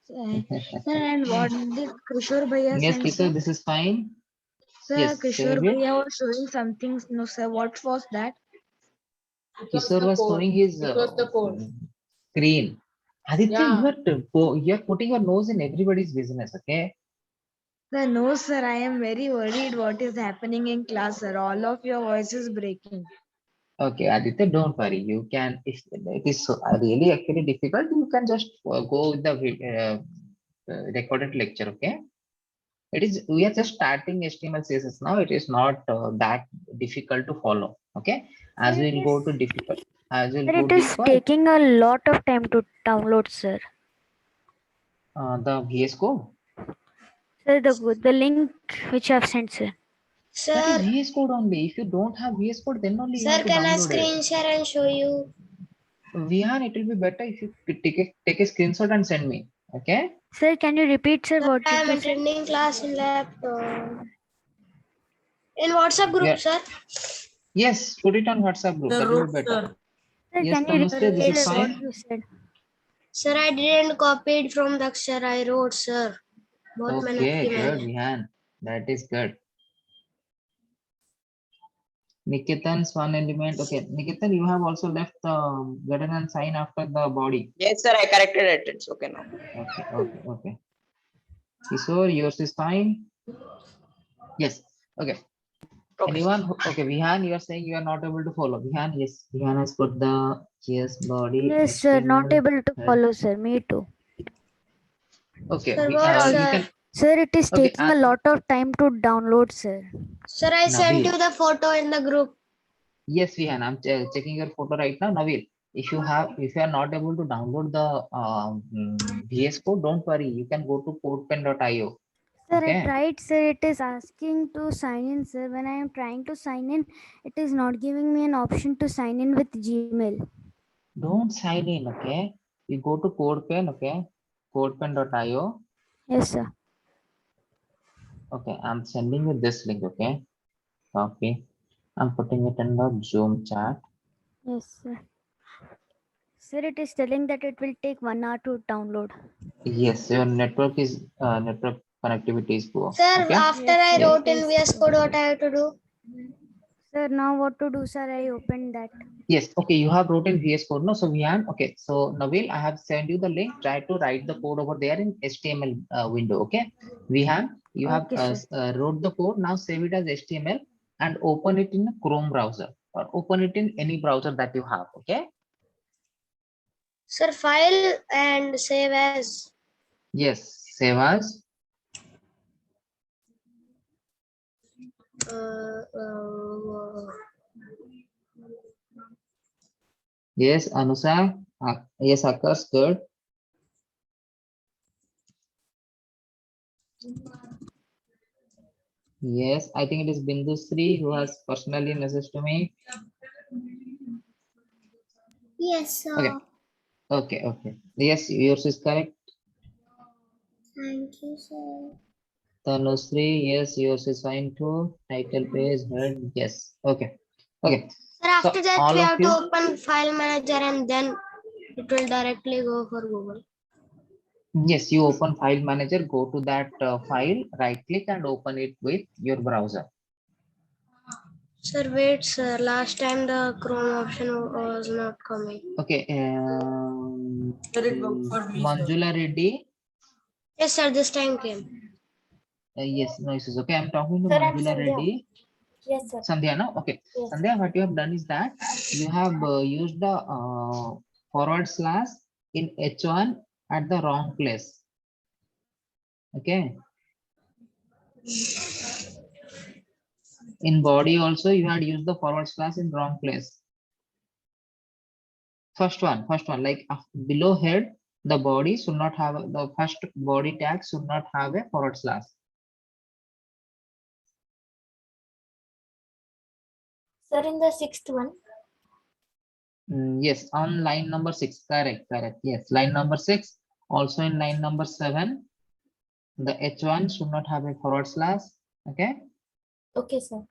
Sir, and what did Kishore Bhaiya Yes, send, Kishore, sir? this is fine. Sir, Yes, Kishore save it. Bhaiya was showing something. No, sir. What was that? Kishore was showing his It was the code. screen. Aditya, Yeah. you are putting your nose in everybody's business, okay? Sir, no, sir. I am very worried what is happening in class, sir. All of your voice is breaking. Okay, Aditya, don't worry. You can, if it is so really actually difficult, you can just go with the recorded lecture, okay? We are just starting HTML CSS now. It is not that difficult to follow, okay? As we'll go to difficult, as we'll Sir, go it is deeper, taking a lot of time to download, sir. the VS Code. Sir, the link which I have sent, sir. That is sir, VS Code only. If you don't have VS Code, then only you sir, have to can I download it. screen share and show you? Vihan, it will be better if you take a screenshot and send me. Okay. Sir, can you repeat, sir, Sir, what I did am you say? attending class in laptop. In WhatsApp group, Yeah. sir. Yes, put it on WhatsApp group. The That will root, be better. sir. Sir, Yes, can you Tanushree, repeat, this is sir, what fine. you said? Sir, I didn't copy it from the Akshar I wrote, sir. बहुत मेहनत Okay, की good, मैंने. Vihan. That is good. Nikitan's one element. Okay, Nikitan, you have also left the button and sign after the body. Yes, sir. I corrected it. It's okay now. Okay. Kishore, yours is fine. Yes. Okay. Okay. Anyone? Okay, Vihan, you are saying you are not able to follow. Vihan, yes, Vihan has put the body. Yes, sir, not HTML able to head. follow, sir. Me too. Okay, Sir, what, you sir? can. Sir, it is Okay, taking a lot of time to download, sir. Sir, I sent Naveen. you the photo in the group. Yes, Vihan, I'm checking your photo right now. Naveen, if you are not able to download the VS Code, don't worry. You can go to codepen.io. Sir, I Okay. tried, sir. It is asking to sign in, sir. When I am trying to sign in, it is not giving me an option to sign in with Gmail. Don't sign in, okay? You go to codepen, okay? Codepen.io. Yes, sir. Okay, I'm sending you this link, okay? Copy. I'm putting it in the Zoom chat. Yes, sir. Sir, it is telling that it will take 1 hour to download. Yes, your network connectivity is poor. Sir, Okay. after Yes, I sir, wrote it in is. VS Code, what I have to do? Sir, now what to do, sir? I opened that. Yes, okay, you have wrote in VS Code, no? So Vihan, okay, so Nabil, I have sent you the link. Try to write the code over there in HTML window, okay? Vihan, you have Okay, sir. wrote the code. Now save it as HTML and open it in a Chrome browser or open it in any browser that you have, okay? Sir, file and save as. Yes, save as. Yes, Anusa. Yes, Akash, good. Yes, I think it is Bindusri who has personally messaged to me. Yes, sir. Okay. Yes, yours is correct. Thank you, sir. Tanusri, yes, yours is fine too. Title page, head, yes. Okay. Sir, after So that, all we of have you, to open file manager and then it will directly go for Google. yes, you open file manager, go to that file, right click and open it with your browser. Sir, wait, sir. Last time the Chrome option was not coming. Okay. Sir, it worked for me, sir. Manjula Reddy. Yes, sir. This time came. Yes, no issues. Okay, I'm talking to Sir, I'm Manjula Sandhya. Reddy. Yes, sir. Sandhya, no? Okay. Yes. Sandhya, what you have done is that you have used the forward slash in H1 at the wrong place. Okay. In body also, you had used the forward slash in wrong place. First one, like below head, the body should not have the first body tag should not have a forward slash. Sir, in the sixth one. Yes, on line number 6, correct. Yes, line number 6. Also in line number 7, the H1 should not have a forward slash. Okay. Okay, sir.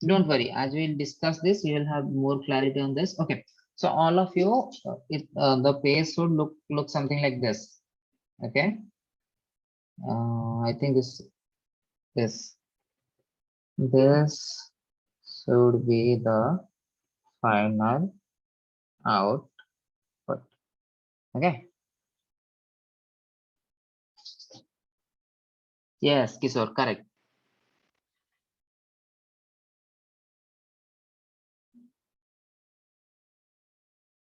Don't worry, as we'll discuss this, you will have more clarity on this. Okay. So all of you, the page should look something like this. Okay. I think this should be the final output. Okay. Yes, Kishore, correct.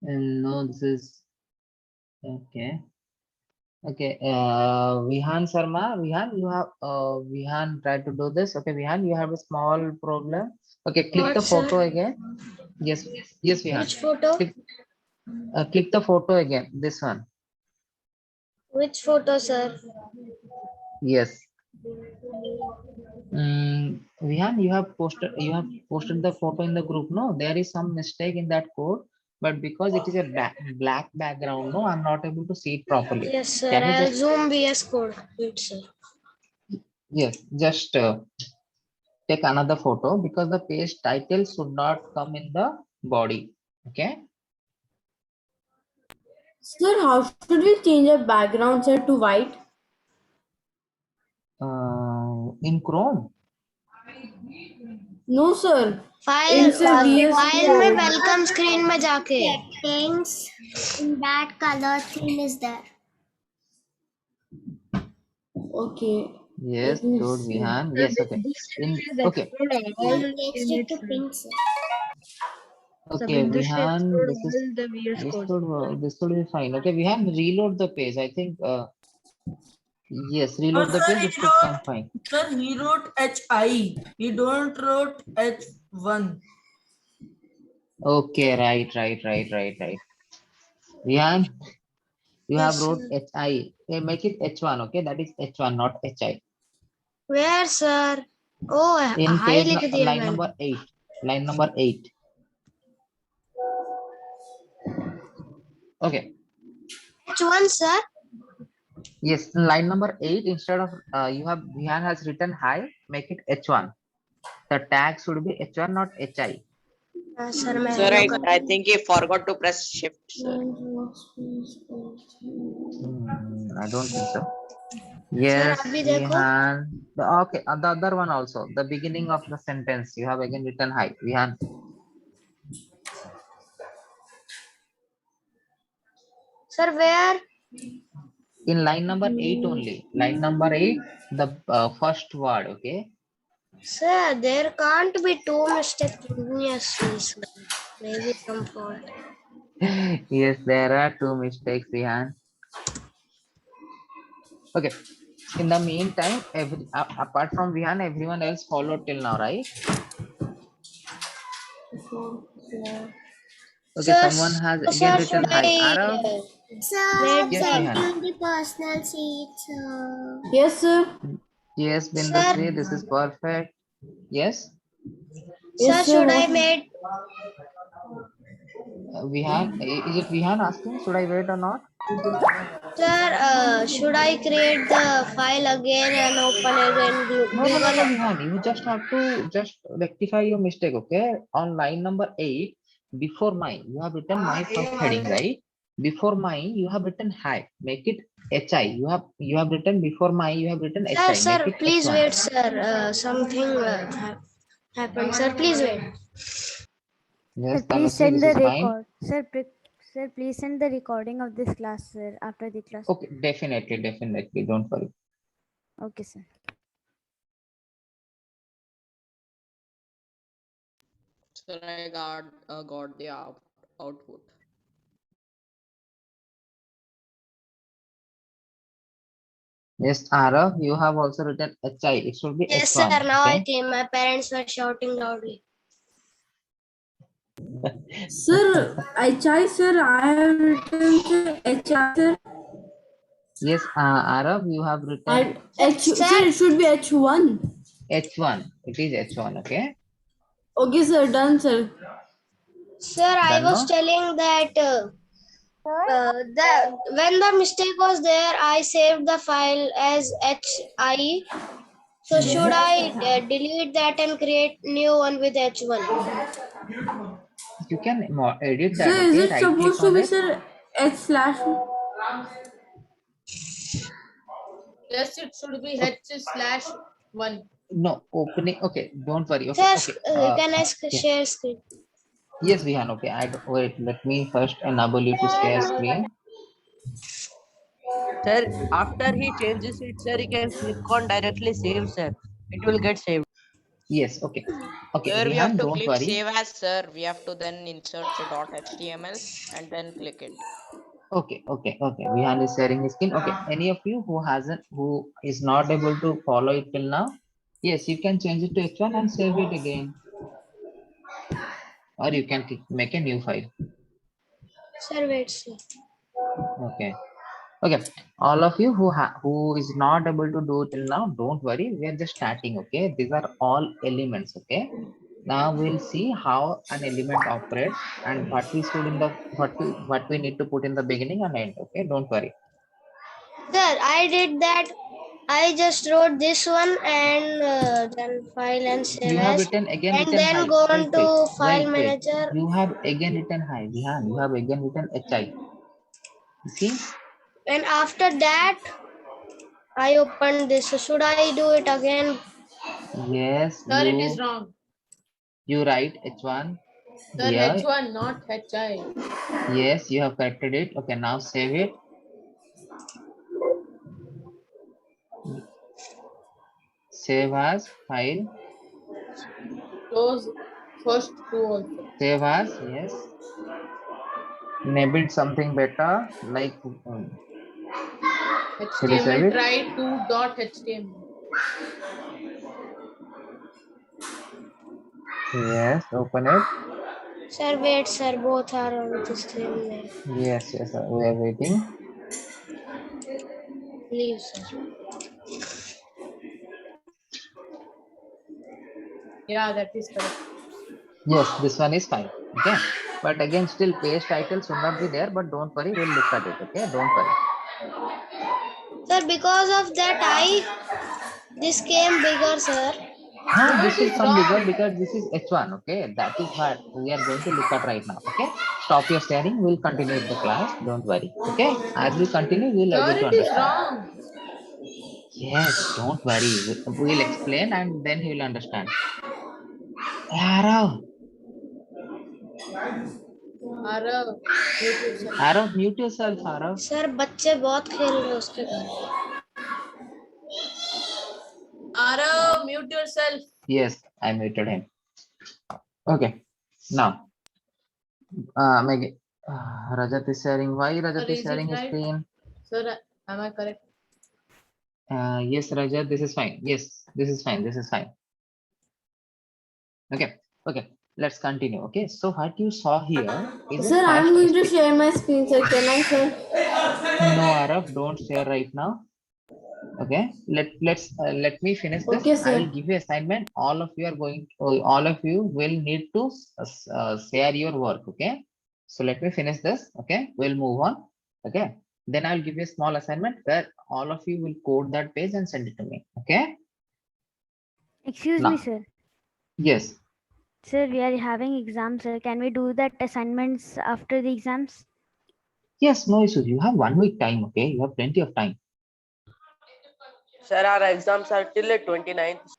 And no, this is okay. Okay, Vihan Sharma, Vihan, you have Vihan try to do this. Okay, Vihan, you have a small problem. Okay, click What, the photo sir? again. Yes, Vihan. Which photo? Click the photo again. This one. Which photo, sir? Yes. Vihan, you have posted the photo in the group. No, there is some mistake in that code, but because it is a black background, no, I'm not able to see it properly. Yes, sir. Can you I'll just zoom VS Code. Wait, sir. yes, just take another photo because the page title should not come in the body. Okay. Sir, how should we change the background set to white? In Chrome. No, sir. File In sir, VS file में Code. Welcome screen में जाके Settings in that color theme is there. Okay. Yes, Let me good, see. Vihan. Yes, okay. Okay. Change it to pink. Sir. Okay, Vihan, the VS Code. this should be fine. Okay, Vihan, reload the page. I think yes, reload the sir, page. It should come fine. Sir, he wrote HI. He don't wrote H1. Okay, right. Vihan, you Yes, have wrote sir. HI. Okay, make it H1. Okay, that is H1, not HI. Where, sir? Oh, In high page लिख दिया line मैंने. number 8. Line number 8. Okay. H1, sir. Yes, in line number 8, instead of Vihan has written hi, make it H1. The tag should be H1, not HI. Sir, मैं Sir, hello I think he forgot to press shift, sir. I don't think so. Yes, आप भी देखो. Vihan. Okay, the other one also. The beginning of the sentence, you have again written hi, Vihan. Sir, where? In line number 8 only. Line number 8, the first word, okay? Sir, there can't be two mistakes continuously, sir. Maybe some fault. Yes, there are two mistakes, Vihan. Okay. In the meantime, apart from Vihan, everyone else followed till now, right? Okay, Sir, someone has sir, again written should hi. I Arav? Sir, Yes, check Vihan. on the personal sheet. Yes, sir. Yes, Sir. Bindusri, this is perfect. Yes? Yes, sir, sir. should I What? make? Vihan, is it Vihan asking, should I wait or not? Sir, should I create the file again and open again No, Google? Vihan. You just have to just rectify your mistake, okay? On line number 8, before my, you have written my first heading, right? Before my, you have written hi. Make it HI. You have written before my, you have written HI. Sir, Make it please H1. wait, sir. Something happened. Sir, please wait. Yes, Sir, please Tanusri, send this the is fine. record. Sir, please send the recording of this class, sir, after the class. Okay, definitely. Don't worry. Okay, sir. Sir, I got the output. Yes, Arav, you have also written HI. It should be Yes, sir. H1. Now I Okay. came. My parents were shouting loudly. Sir, HI, sir, I have written sir, HR, sir. Yes, Arav, you have written And H, Sir, sir, it should be H1. H1. It is H1. Okay. Okay, sir, done, sir. sir, I Done was now? telling that when the mistake was there, I saved the file as HI. So should I delete that and create new one with H1? You can edit Sir, that. is Okay. it Right click supposed to on be, it. sir, H/? Yes, it should be H/1. No, opening. Okay. Don't worry. Okay. Sir, Okay. can I Yeah. share screen? Yes, Vihan. Okay. Wait. Let me first enable you to share screen. Sir, after he changes it, sir, he can click on directly save, sir. It will get saved. Yes. Okay. Okay. Here we have Vihan, to don't click worry. save as, sir. We have to then insert the .html and then click it. Okay. Okay. Okay. Vihan is sharing his screen. Okay. Any of you who is not able to follow it till now? Yes, you can change it to H1 and save it again. Or you can make a new file. Sir, wait, sir. Okay. Okay. All of you who is not able to do till now, don't worry. We are just starting. Okay. These are all elements. Okay. Now we'll see how an element operates and what we should in the what we need to put in the beginning and end. Okay. Don't worry. Sir, I did that. I just wrote this one and then file and save You have as, written again and written then hi. go Wait, on to file wait. manager. You have again written hi. Vihan, you have again written HI. See? And after that, I opened this. So should I do it again? Yes, Sir, it is wrong. you write H1 Sir, here. H1, not HI. Yes, you have corrected it. Okay, now save it. Save as file. Close first two also. Save as, yes. Name it something better like should we save HTML it? try to.html. Yes, open it. Sir, wait, sir. Both are on the same name. Yes, we are waiting. Leave, sir. Yeah, that is correct. Yes, this one is fine. Okay. But again, still page title should not be there, but don't worry, we'll look at it. Okay, don't worry. Sir, because of that, this came bigger, sir. No, No, this it will is come bigger wrong. because this is H1. Okay, that is what we are going to look at right now. Okay, stop your sharing. We'll continue with the class. Don't worry. Okay, as we continue, we'll Sir, able to it is understand. wrong. Yes, don't worry. We'll explain and then he will understand. Arav, Arav, Arav, mute mute yourself. yourself, Arav. Sir बच्चे बहुत खेल रहे हैं उसके घर Arav, mute yourself. Yes, I muted him. Okay, now, Meg, Rajat is sharing. Why Rajat Sir, is is sharing it his right? screen? Sir, am I correct? Yes, Rajat, this is fine. Yes, this is fine. This is fine. Okay, okay. Let's continue. Okay, so what you saw here is Sir, a I'm going to first. share my screen, sir. Can I, sir? No, Arav, don't share right now. Okay, let me finish this. Okay, I sir. will give you assignment. All of you will need to share your work. Okay, so let me finish this. Okay, we'll move on. Okay, then I'll give you a small assignment where all of you will code that page and send it to me. Okay. Excuse Now, me, sir. yes. Sir, we are having exams, sir. Can we do that assignments after the exams? Yes, no issues. You have 1 week time. Okay, you have plenty of time. Sir, our exams are till the 29th.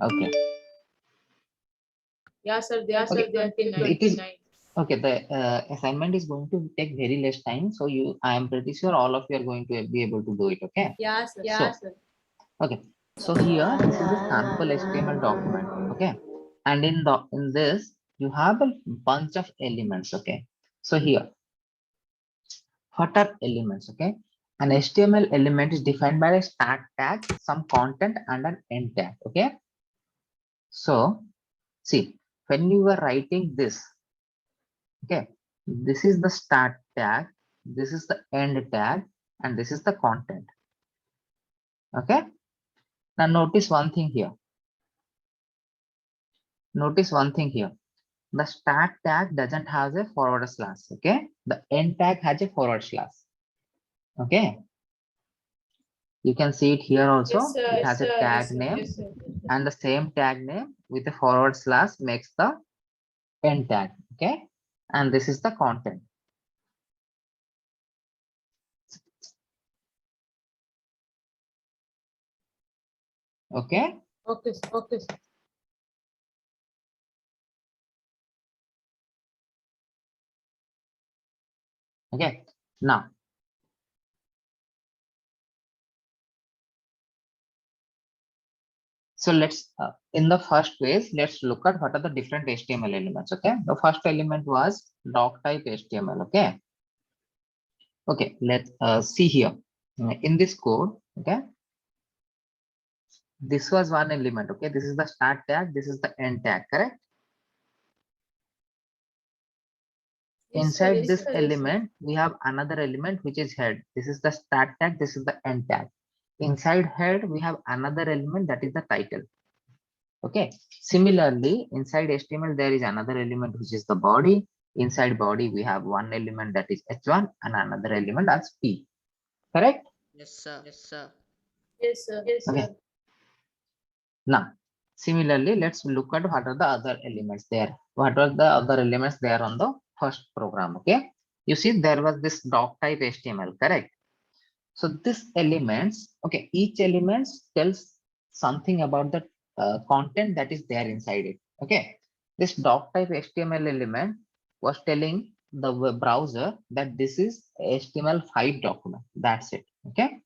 Okay. Yeah, sir. They are, Okay. sir. They are till It is 99. okay. The assignment is going to take very less time. So I am pretty sure all of you are going to be able to do it. Okay. Yeah, sir. Yeah, So, sir. okay. So here, this is a sample HTML document. Okay. And in this, you have a bunch of elements. Okay. So here, what are elements? Okay. An HTML element is defined by a start tag, some content, and an end tag. Okay. So, see, when you are writing this, okay, this is the start tag, this is the end tag, and this is the content. Okay. Now notice one thing here. Notice one thing here. The start tag doesn't have a forward slash. Okay. The end tag has a forward slash. Okay. You can see it here also. Yes, sir. It has a tag name, Yes, sir. and the same tag name with a forward slash makes the end tag. Okay. And this is the content. Okay. Okay, sir. Okay, sir. Okay. Now, so let's in the first phase, let's look at what are the different HTML elements. Okay. The first element was doc type HTML. Okay. Okay. Let's see here in this code. Okay. This was one element. Okay. This is the start tag. This is the end tag. Correct. Yes, sir. Inside Yes, this sir. Yes, sir. element, we have another element which is head. This is the start tag. This is the end tag. Inside head, we have another element that is the title. Okay. Similarly, inside HTML, there is another element which is the body. Inside body, we have one element that is H1 and another element as P. Correct? Yes, sir. Yes, sir. Yes, sir. Yes, Okay. sir. Now, similarly, let's look at what are the other elements there. What are the other elements there on the first program? Okay. You see, there was this doc type HTML, correct? So this elements, okay, each element tells something about the content that is there inside it. Okay. This doc type HTML element was telling the web browser that this is HTML5 document. That's it. Okay.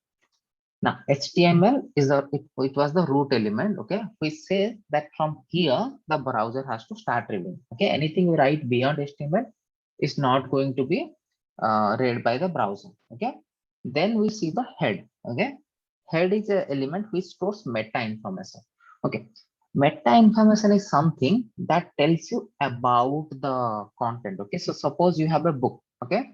Now, HTML is it was the root element, okay, which says that from here the browser has to start reading. Okay, anything you write beyond HTML is not going to be read by the browser. Okay, then we see the head. Okay, head is an element which stores meta information. Okay, meta information is something that tells you about the content. Okay, so suppose you have a book. Okay,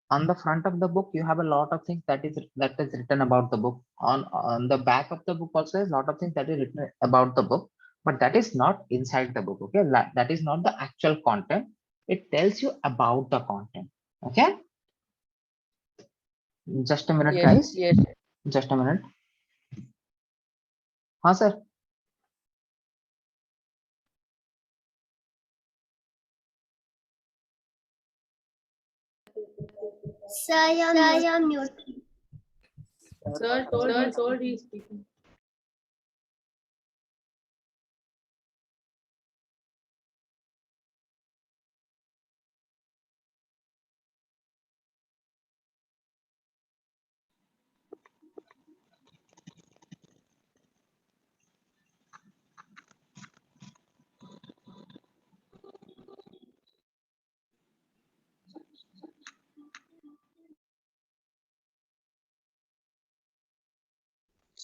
on the front of the book you have a lot of things that is written about the book. On the back of the book also is a lot of things that is written about the book, but that is not inside the book. Okay, that is not the actual content. It tells you about the content. Okay, just a minute, Yes, guys. yes. Just a minute. Huh, sir? Sir, you're muted. Sir told he's speaking.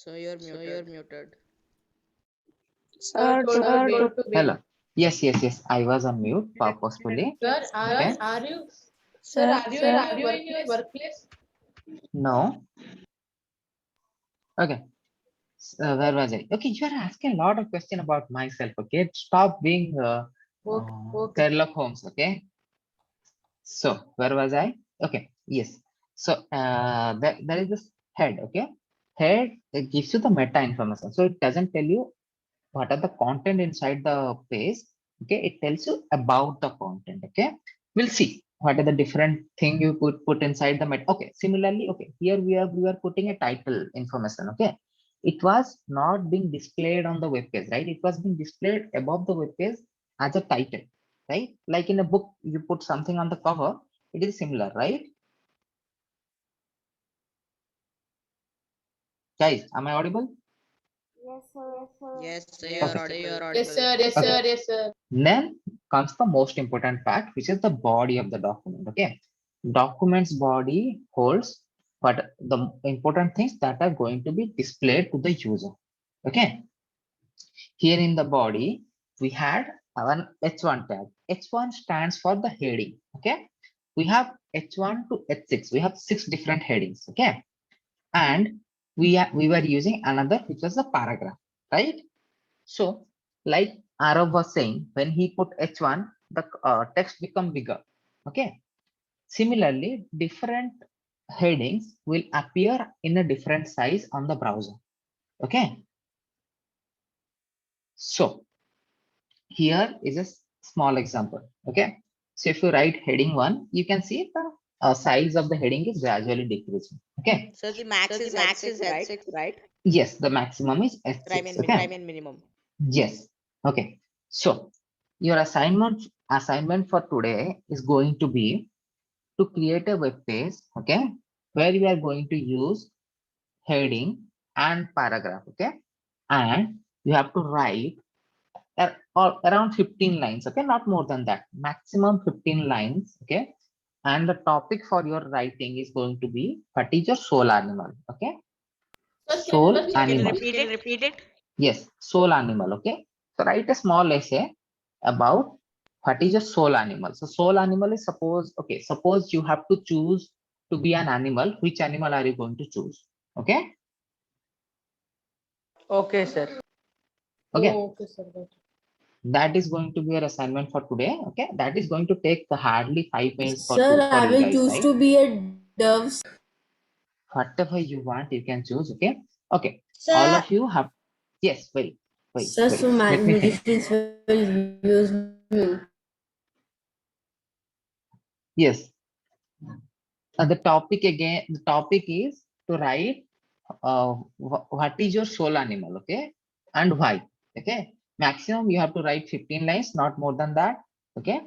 So you're muted. Sir told to wait. Hello. Yes. I was on mute purposefully. Sir, Okay. are you in your workplace? No. Okay. Where was I? Okay, you are asking a lot of questions about myself. Okay, stop being Okay. Sherlock Holmes. Okay. So where was I? Okay. Yes. So there is this head. Okay. Head, it gives you the meta information. So it doesn't tell you what are the content inside the page. Okay. It tells you about the content. Okay. We'll see what are the different thing you put inside the meta. Okay. Similarly, okay. Here we are putting a title information. Okay. It was not being displayed on the web page, right? It was being displayed above the web page as a title, right? Like in a book, you put something on the cover. It is similar, right? Guys, am I audible? Yes, sir. Yes, sir. Okay. You're audible. Yes, sir. Yes, sir. Yes, sir. Then comes the most important fact, which is the body of the document. Okay. Document's body holds but the important things that are going to be displayed to the user. Okay. Here in the body, we had our H1 tag. H1 stands for the heading. Okay. We have H1 to H6. We have 6 different headings. Okay. And we were using another, which was the paragraph, right? So like Arav was saying, when he put H1, the text become bigger. Okay. Similarly, different headings will appear in a different size on the browser. Okay. So here is a small example. Okay. So if you write heading 1, you can see the size of the heading is gradually decreasing. Okay. So the max is H6, right? Yes, the maximum is H6. Okay. Minimum. Yes. Okay. So your assignment for today is going to be to create a web page, okay, where you are going to use heading and paragraph, okay, and you have to write around 15 lines, okay, not more than that, maximum 15 lines, okay, and the topic for your writing is going to be what is your soul animal, okay, soul animal. Repeat it. Yes, soul animal, okay. So write a small essay about what is your soul animal. So soul animal is suppose you have to choose to be an animal. Which animal are you going to choose? Okay. Okay, sir. Okay. Oh, okay, sir. Got it. That is going to be your assignment for today. Okay. That is going to take hardly 5 minutes for Sir, I you will guys, choose right? to be a dove. Whatever you want, you can choose. Okay. Okay. Sir, All of you have. Yes. Wait. Sir, so magicians will use me. Yes. The topic is to write what is your soul animal, okay, and why. Okay, maximum you have to write 15 lines, not more than that. Okay,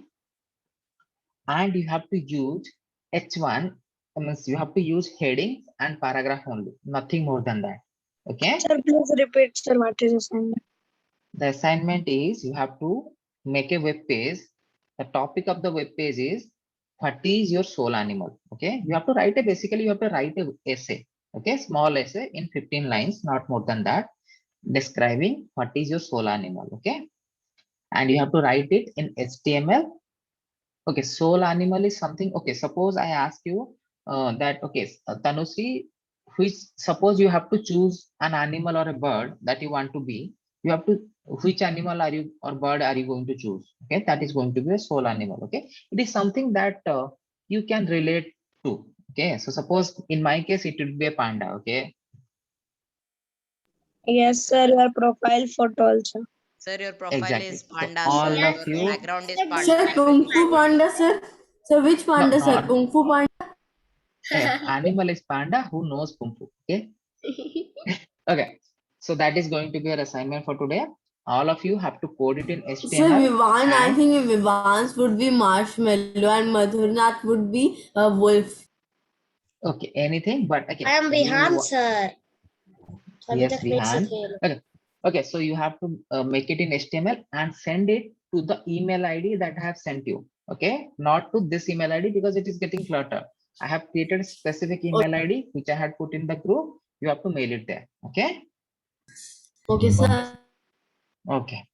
and you have to use H1, means you have to use heading and paragraph only, nothing more than that. Okay. Sir, please repeat, sir, what is assignment? The assignment is you have to make a web page. The topic of the web page is what is your soul animal. Okay, you have to write basically you have to write a essay. Okay, small essay in 15 lines, not more than that, describing what is your soul animal. Okay, and you have to write it in HTML. Okay, soul animal is something. Okay, suppose I ask you that, okay, Tanusri, suppose you have to choose an animal or a bird that you want to be. You have to, which animal are you or bird are you going to choose? Okay, that is going to be a soul animal. Okay, it is something that you can relate to. Okay, so suppose in my case it would be a panda. Okay. Yes, sir, your profile photo also. Sir, your profile Exactly. is So panda, all sir. of Your you. background is Sir, panda. Kung Fu Panda, sir. Sir, which panda, No, sir? not- Kung Fu Panda? Animal is panda who knows kung fu. Okay. Okay. So that is going to be your assignment for today. All of you have to code it in HTML. Sir, Vivan, I and- think Vivan's would be marshmallow and Madhurnath would be a wolf. Okay, anything, but okay. I am Vihan, sir. Yes, Vihan. Okay. Okay, so you have to make it in HTML and send it to the email ID that I have sent you. Okay, not to this email ID because it is getting cluttered. I have created a specific email ID which I had put in the group. You have to mail it there. Okay. Okay, sir. Okay.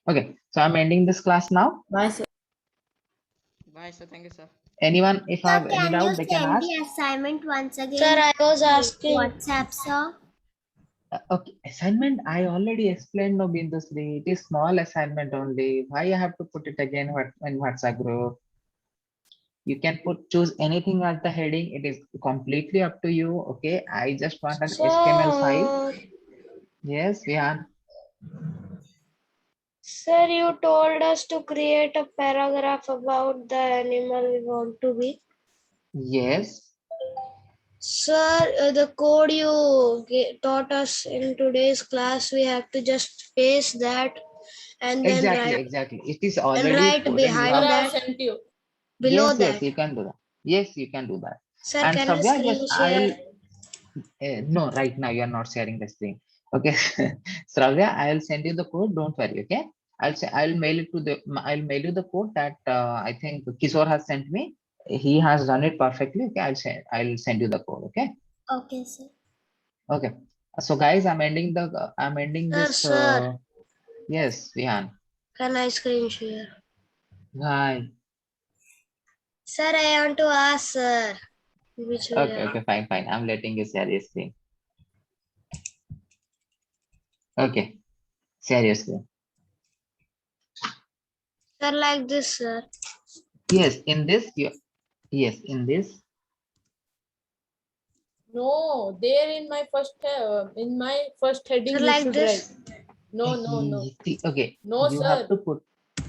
Okay. So I'm ending this class now. Bye, sir. Bye, sir. Thank you, sir. Anyone, if I Sir, have any can you doubt, they can send ask. the assignment once again? Sir, I was asking. WhatsApp, sir. Okay, assignment I already explained, no Bindusri. It is small assignment only. Why I have to put it again in WhatsApp group? You can choose anything as the heading. It is completely up to you. Okay, I just want an HTML file. Yes, Vihan. Sir, you told us to create a paragraph about the animal we want to be. Yes. Sir, the code you taught us in today's class, we have to just paste that and then Exactly, write. exactly. It is already And write coded. behind Sir, I that. have sent you. Below Yes, that. yes, you can do that. Yes, you can do that. Sir, And can you Savya, screen yes, share? no, right now you are not sharing the screen. Okay, Shravya, I'll send you the code. Don't worry. Okay, I'll mail it to I'll mail you the code that I think Kishore has sent me. he has done it perfectly. Okay, I'll send you the code. Okay. Okay, sir. Okay. So guys, I'm ending this. Sir, Yes, Vihan. can I screen share? Hi. Sir, I want to ask, sir. Which way? Okay, fine. I'm letting you share your screen. Okay, share your screen. Sir, like this, sir. Yes, in this, in this. No, there in my first heading Sir, you like should this. write. No. See, okay, No, you sir. have to put,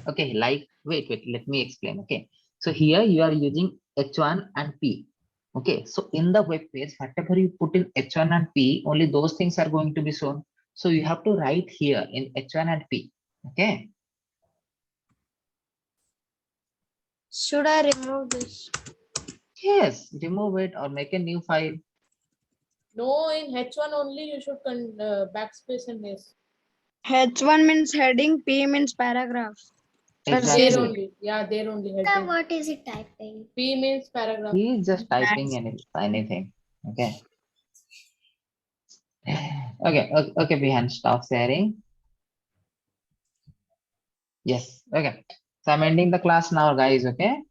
okay, like, wait, let me explain. Okay, so here you are using H1 and P. Okay, so in the web page, whatever you put in H1 and P, only those things are going to be shown. So you have to write here in H1 and P. Okay. Should I remove this? Yes, remove it or make a new file. No, in H1 only you should backspace and yes. H1 means heading, P means paragraph. Exactly. There only. Yeah, there only Sir, heading. what is it typing? P means paragraph. He is just typing anything. Okay. Okay, Bihan, stop sharing. Yes, okay. So I'm ending the class now, guys, okay?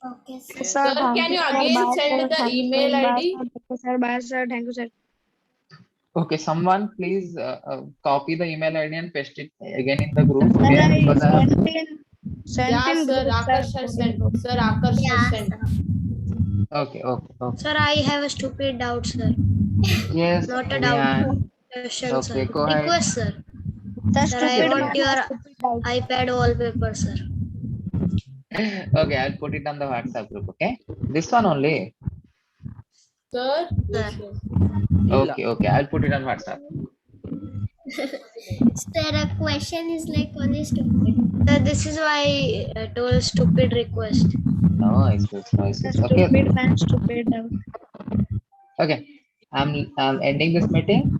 Okay, sir. Sir, can you again send the email ID? Sir, bye, sir. Thank you, sir. Okay, someone please copy the email ID and paste it again in the group, Sir, okay? I Because I have... sent Yeah, in sir, group, Akash has sent. Sir, Akash has sent. Okay. Sir, I have a stupid doubt, sir. Yes, Not a Bihan. doubt. Question, sir. Okay, go ahead. Request, sir. The Sir, I stupid want man your has stupid doubt. iPad wallpaper, sir. Okay, I'll put it on the WhatsApp group, okay? This one only. Sir, yes. Okay, I'll put it on WhatsApp. Sir, a question is like only stupid. Sir, this is why I told stupid request. No issues. The Okay. stupid man, stupid doubt. Okay, I'm ending this meeting.